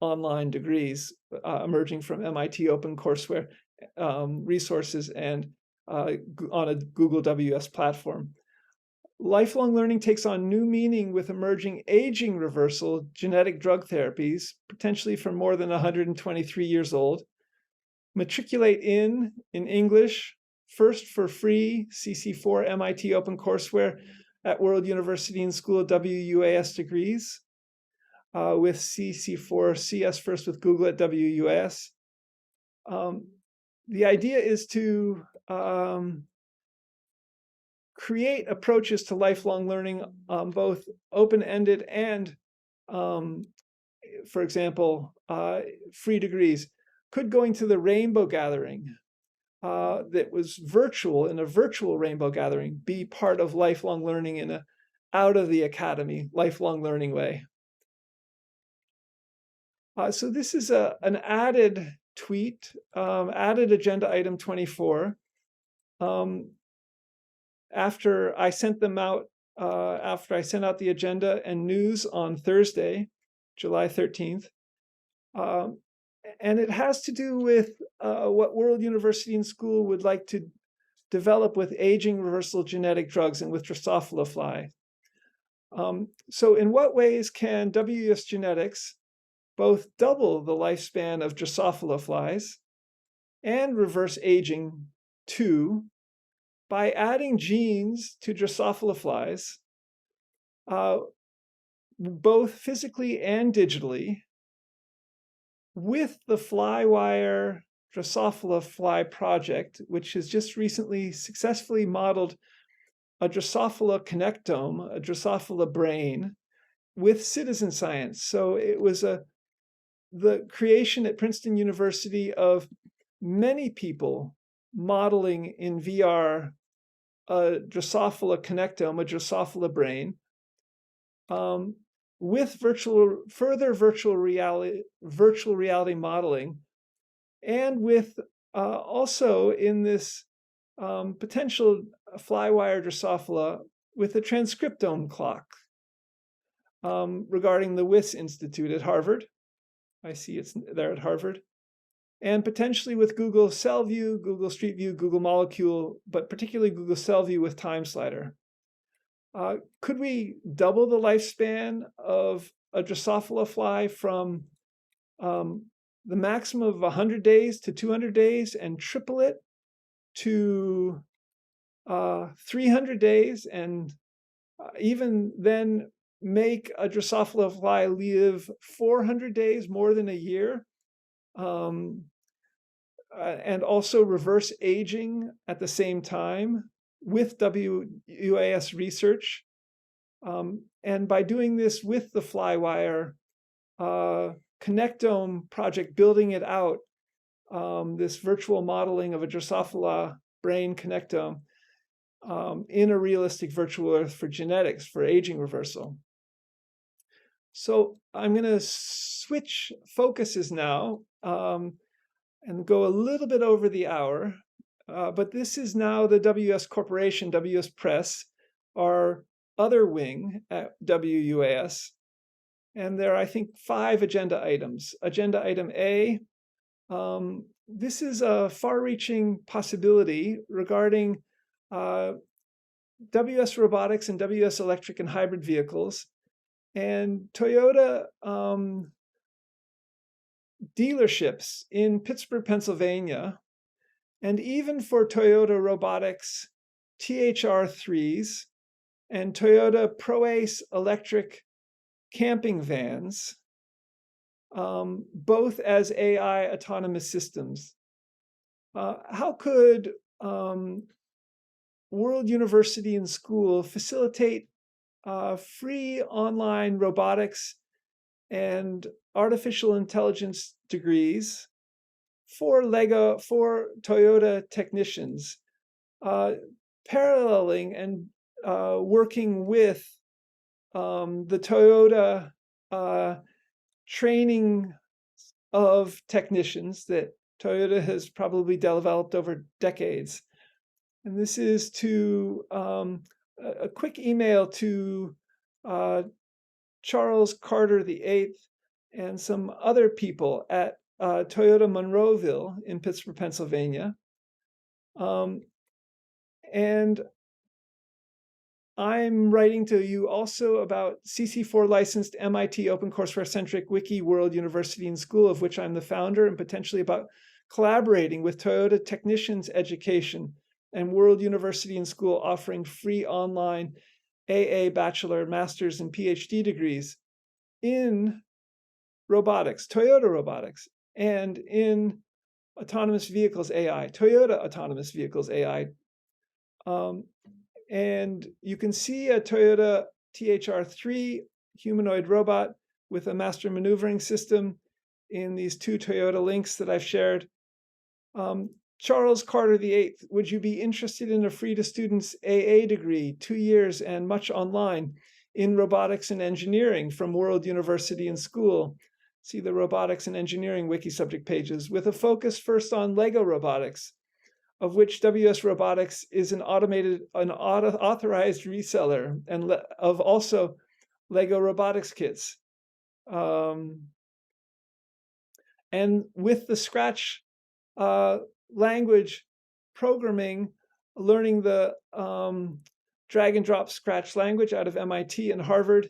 online degrees emerging from MIT OpenCourseWare resources and on a Google WUaS platform. Lifelong learning takes on new meaning with emerging aging reversal genetic drug therapies, potentially for more than 123 years old. Matriculate in English, first for free CC4 MIT OpenCourseWare at World University and School WUaS degrees, with CC4 CS first with Google at WUaS. The idea is to create approaches to lifelong learning, both open-ended and, for example, free degrees. Could going to the Rainbow Gathering that was virtual, in a virtual Rainbow Gathering, be part of lifelong learning in a out of the academy, lifelong learning way? So this is an added tweet, added agenda item 24. After I sent them out, after I sent out the agenda and news on Thursday, July 13th. And it has to do with what World University and School would like to develop with aging reversal genetic drugs and with Drosophila fly. So in what ways can WUaS genetics both double the lifespan of Drosophila flies and reverse aging too, by adding genes to Drosophila flies, both physically and digitally, with the Flywire Drosophila fly project, which has just recently successfully modeled a Drosophila connectome, a Drosophila brain, with citizen science. So it was the creation at Princeton University of many people modeling in VR a Drosophila connectome, a Drosophila brain, with further virtual reality modeling, and with also in this potential Flywire Drosophila with a transcriptome clock regarding the WUaS Institute at Harvard. I see it's there at Harvard. And potentially with Google Cell View, Google Street View, Google Molecule, but particularly Google Cell View with Time Slider. Could we double the lifespan of a Drosophila fly from the maximum of 100 days to 200 days and triple it to 300 days, and even then make a Drosophila fly live 400 days, more than a year? And also reverse aging at the same time with WUaS research. And by doing this with the Flywire connectome project, building it out, this virtual modeling of a Drosophila brain connectome in a realistic virtual Earth for genetics, for aging reversal. So I'm going to switch focuses now and go a little bit over the hour, but this is now the WUaS Corporation, WUaS Press, our other wing at WUaS. And there are, I think, 5 agenda items. Agenda item A, this is a far-reaching possibility regarding WUaS robotics and WUaS electric and hybrid vehicles, and Toyota dealerships in Pittsburgh, Pennsylvania, and even for Toyota Robotics THR3s and Toyota ProAce electric camping vans, both as AI autonomous systems. How could World University and School facilitate free online robotics and artificial intelligence degrees for Toyota technicians, paralleling and working with the Toyota training of technicians that Toyota has probably developed over decades. And this is to a quick email to Charles Carter VIII and some other people at Toyota Monroeville in Pittsburgh, Pennsylvania. And I'm writing to you also about CC4 licensed MIT OpenCourseWare-centric Wiki World University and School, of which I'm the founder, and potentially about collaborating with Toyota Technicians Education and World University and School, offering free online AA bachelor, master's, and PhD degrees in robotics, Toyota robotics, and in autonomous vehicles AI, Toyota autonomous vehicles AI. And you can see a Toyota THR3 humanoid robot with a master maneuvering system in these two Toyota links that I've shared. Charles Carter VIII, would you be interested in a free to students AA degree, 2 years and much online in robotics and engineering from World University and School? See the robotics and engineering wiki subject pages, with a focus first on Lego robotics, of which WUaS Robotics is an authorized reseller, and of also Lego robotics kits. And with the Scratch language programming, learning the drag and drop Scratch language out of MIT and Harvard,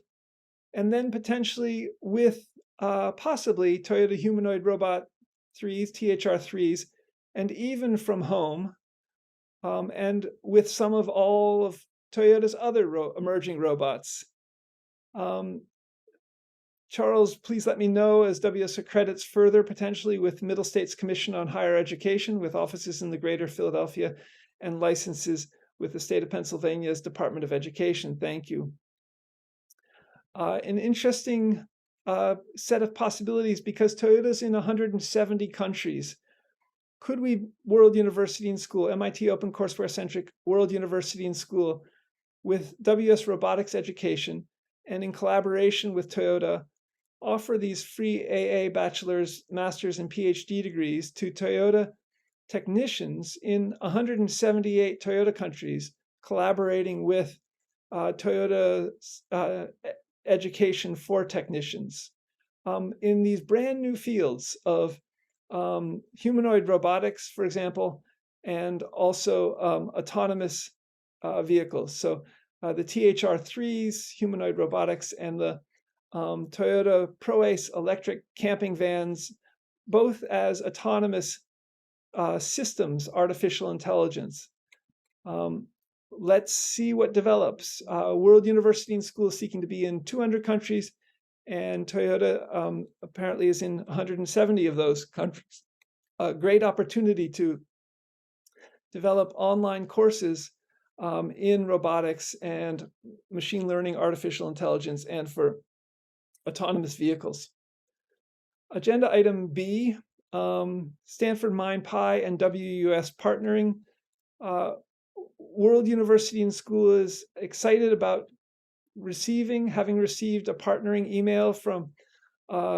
and then potentially with possibly Toyota humanoid robot 3s, THR3s, and even from home, and with some of all of Toyota's other emerging robots. Charles, please let me know as WUaS accredits further, potentially with Middle States Commission on Higher Education, with offices in the greater Philadelphia and licenses with the state of Pennsylvania's Department of Education. Thank you. An interesting set of possibilities, because Toyota's in 170 countries. Could we, World University and School, MIT OpenCourseWare-centric World University and School, with WUaS robotics education and in collaboration with Toyota, offer these free AA bachelor's, master's, and PhD degrees to Toyota technicians in 178 Toyota countries, collaborating with Toyota education for technicians in these brand new fields of humanoid robotics, for example, and also autonomous vehicles. So the THR3s, humanoid robotics, and the Toyota ProAce electric camping vans, both as autonomous systems, artificial intelligence. Let's see what develops. World University and School is seeking to be in 200 countries, and Toyota apparently is in 170 of those countries. A great opportunity to develop online courses in robotics and machine learning, artificial intelligence, and for autonomous vehicles. Agenda item B, Stanford MindPi and WUaS partnering. World University and School is excited about having received a partnering email from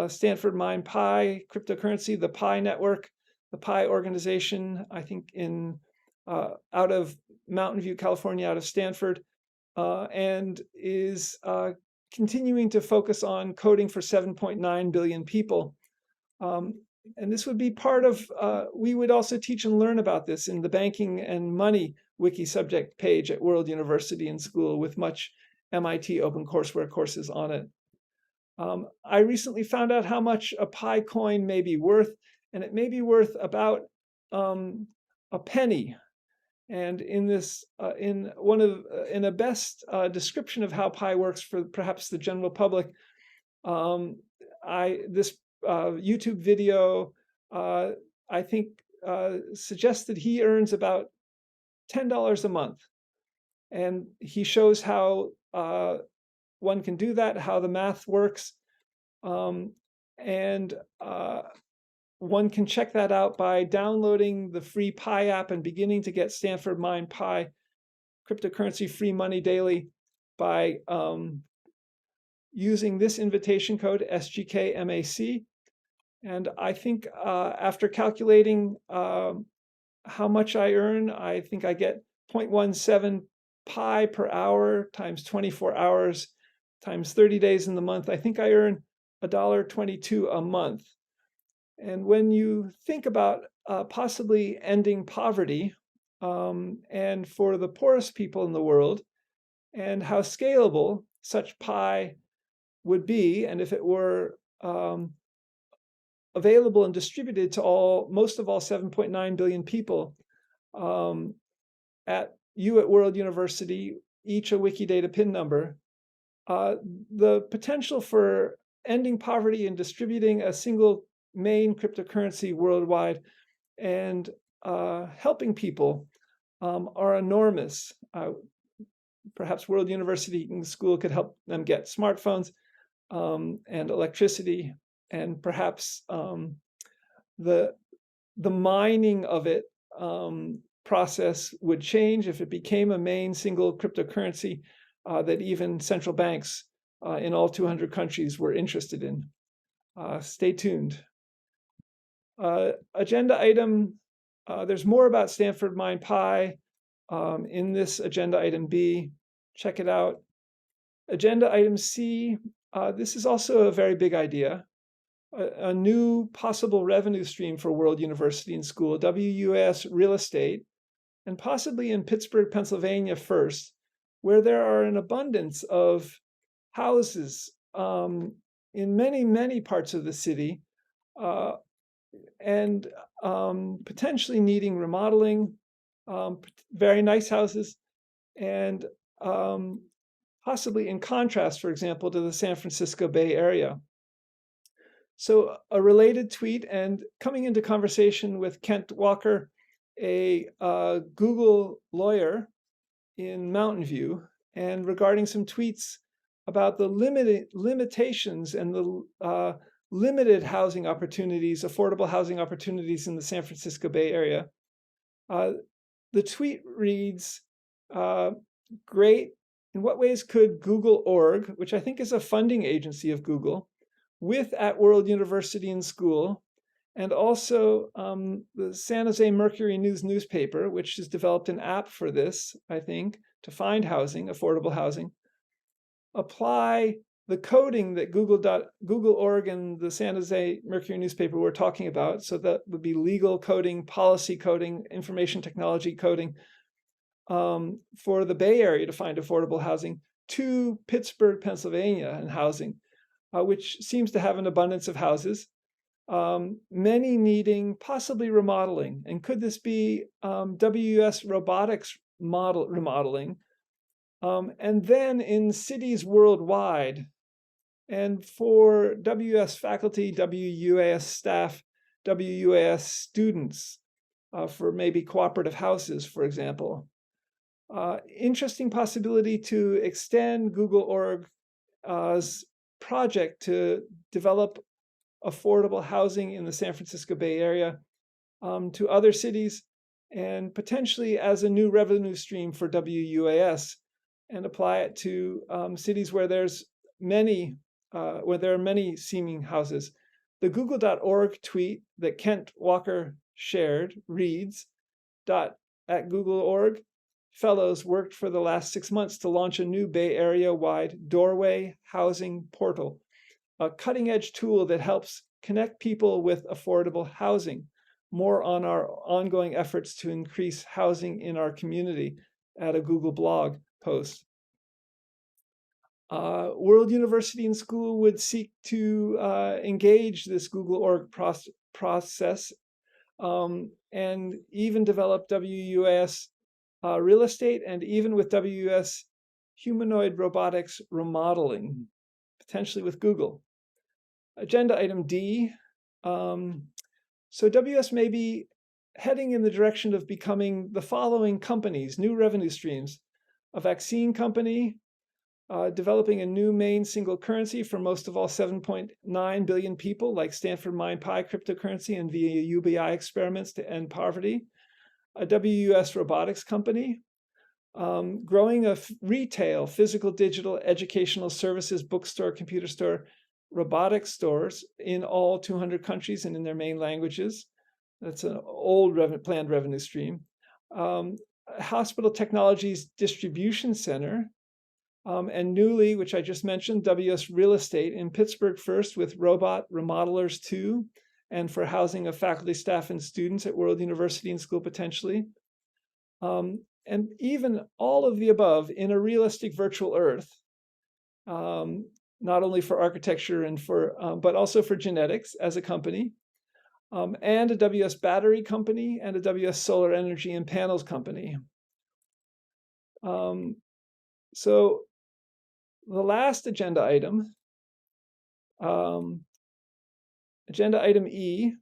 Stanford MindPi cryptocurrency, the Pi network, the Pi organization, I think out of Mountain View, California, out of Stanford, and is continuing to focus on coding for 7.9 billion people. And this would be part of, we would also teach and learn about this in the banking and money wiki subject page at World University and School, with much MIT OpenCourseWare courses on it. I recently found out how much a Pi coin may be worth, and it may be worth about a penny. And in this, in a best description of how Pi works for perhaps the general public, this YouTube video, I think, suggests that he earns about $10 a month. And he shows how one can do that, how the math works. And one can check that out by downloading the free Pi app and beginning to get Stanford Mind Pi cryptocurrency free money daily by using this invitation code, SGKMAC. And I think after calculating how much I earn, I think I get 0.17 Pi per hour times 24 hours times 30 days in the month. I think I earn $1.22 a month. And when you think about possibly ending poverty, and for the poorest people in the world, and how scalable such Pi would be, and if it were available and distributed to most of all 7.9 billion people at World University, each a Wikidata PIN number, the potential for ending poverty and distributing a single main cryptocurrency worldwide and helping people are enormous. Perhaps World University School could help them get smartphones and electricity, and perhaps the mining of it process would change if it became a main single cryptocurrency that even central banks in all 200 countries were interested in. Stay tuned. Agenda item, there's more about Stanford Mind Pi in this agenda item B. Check it out. Agenda item C, this is also a very big idea. A new possible revenue stream for World University and School, WUaS Real Estate, and possibly in Pittsburgh, Pennsylvania first, where there are an abundance of houses in many, many parts of the city, and potentially needing remodeling, very nice houses, and possibly in contrast, for example, to the San Francisco Bay Area. So a related tweet, and coming into conversation with Kent Walker, a Google lawyer in Mountain View, and regarding some tweets about the limitations and the limited housing opportunities, affordable housing opportunities in the San Francisco Bay Area. The tweet reads, great. In what ways could Google.org, which I think is a funding agency of Google, with at World University and School, and also the San Jose Mercury News newspaper, which has developed an app for this, I think, to find housing, affordable housing, apply the coding that Google.org and the San Jose Mercury newspaper were talking about. So that would be legal coding, policy coding, information technology coding, for the Bay Area to find affordable housing, to Pittsburgh, Pennsylvania, and housing, which seems to have an abundance of houses, many needing possibly remodeling. And could this be WUS robotics remodeling? And then in cities worldwide, and for WUS faculty, WUaS staff, WUaS students, for maybe cooperative houses, for example. Interesting possibility to extend Google.org's project to develop affordable housing in the San Francisco Bay Area to other cities, and potentially as a new revenue stream for WUaS, and apply it to cities where there are many seeming houses. The Google.org tweet that Kent Walker shared reads, at Google.org, fellows worked for the last 6 months to launch a new Bay Area-wide doorway housing portal, a cutting-edge tool that helps connect people with affordable housing. More on our ongoing efforts to increase housing in our community at a Google blog post. World University and School would seek to engage this Google.org process and even develop WUaS real estate, and even with WUaS humanoid robotics remodeling, potentially with Google. Agenda item D. So WS may be heading in the direction of becoming the following companies, new revenue streams: a vaccine company, developing a new main single currency for most of all 7.9 billion people, like Stanford MindPi cryptocurrency and via UBI experiments to end poverty, a WUaS robotics company, growing a retail, physical, digital, educational services, bookstore, computer store, robotics stores in all 200 countries and in their main languages. That's an old planned revenue stream. Hospital Technologies Distribution Center, and newly, which I just mentioned, WS Real Estate in Pittsburgh first with Robot Remodelers 2, and for housing of faculty, staff, and students at World University and School potentially. And even all of the above in a realistic virtual earth, not only for architecture and but also for genetics as a company, and a WS battery company and a WS solar energy and panels company. So the last agenda item, agenda item E.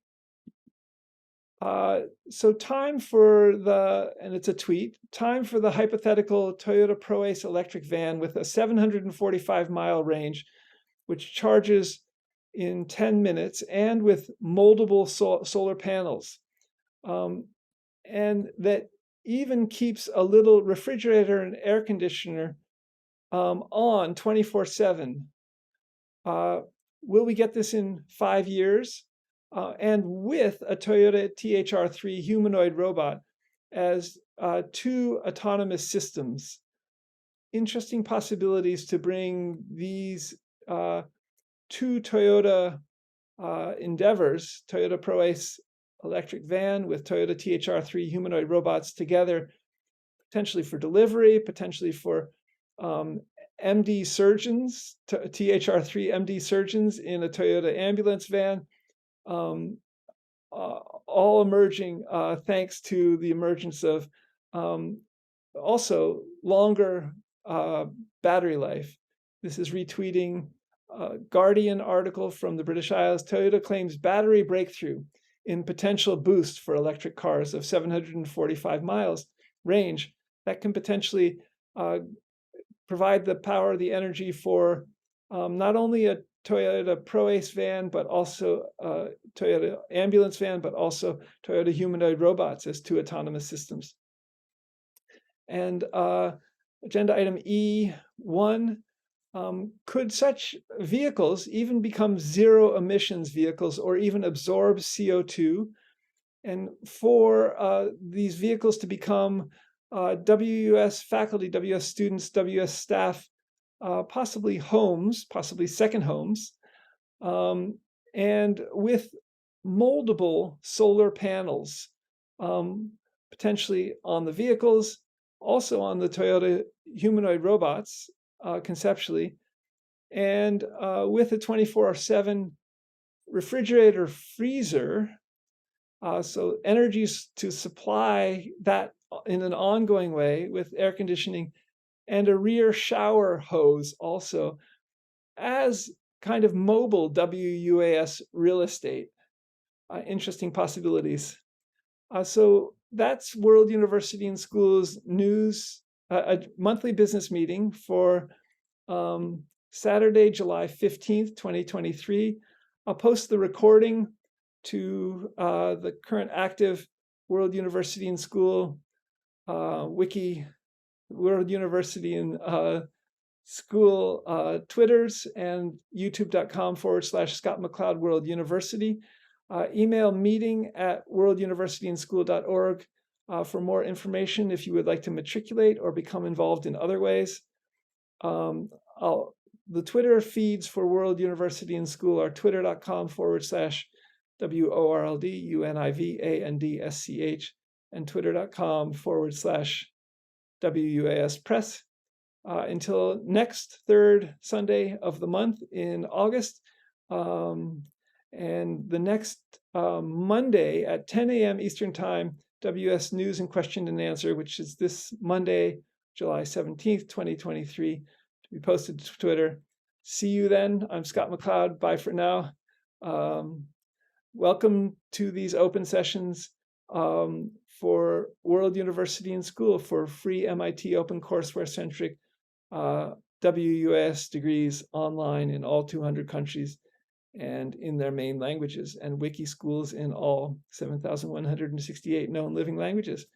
So time for and it's a tweet, time for the hypothetical Toyota ProAce electric van with a 745-mile range, which charges in 10 minutes and with moldable solar panels. And that even keeps a little refrigerator and air conditioner on 24/7. Will we get this in 5 years? And with a Toyota THR3 humanoid robot as 2 autonomous systems. Interesting possibilities to bring these 2 Toyota endeavors, Toyota ProAce electric van with Toyota THR3 humanoid robots together, potentially for delivery, potentially for MD surgeons, THR3 MD surgeons in a Toyota ambulance van, all emerging thanks to the emergence of also longer battery life. This is retweeting a Guardian article from the British Isles. Toyota claims battery breakthrough in potential boost for electric cars of 745 miles range that can potentially provide the power, the energy for not only a Toyota ProAce van, but also a Toyota ambulance van, but also Toyota humanoid robots as 2 autonomous systems. And agenda item E1, could such vehicles even become zero emissions vehicles or even absorb CO2? And for these vehicles to become WUS faculty, WUS students, WUS staff, possibly homes, possibly second homes, and with moldable solar panels, potentially on the vehicles, also on the Toyota humanoid robots, conceptually, and with a 24/7 refrigerator freezer, so energies to supply that in an ongoing way with air conditioning, and a rear shower hose also as kind of mobile WUaS real estate. Interesting possibilities. So that's World University and School's news, a monthly business meeting for Saturday, July 15th, 2023. I'll post the recording to the current active World University and School wiki, World University and School Twitters, and youtube.com/Scott McLeod World University. Email meeting@worlduniversityandschool.org for more information if you would like to matriculate or become involved in other ways. The Twitter feeds for World University and School are twitter.com/WORLDUNIVANDSCH and twitter.com/WUaS Press. Until next third Sunday of the month in August, and the next Monday at 10 a.m. Eastern Time, WS News and Question and Answer, which is this Monday, July 17th, 2023, to be posted to Twitter. See you then. I'm Scott McLeod. Bye for now. Welcome to these open sessions for World University and School for free MIT open courseware-centric WUaS degrees online in all 200 countries and in their main languages, and wiki schools in all 7,168 known living languages.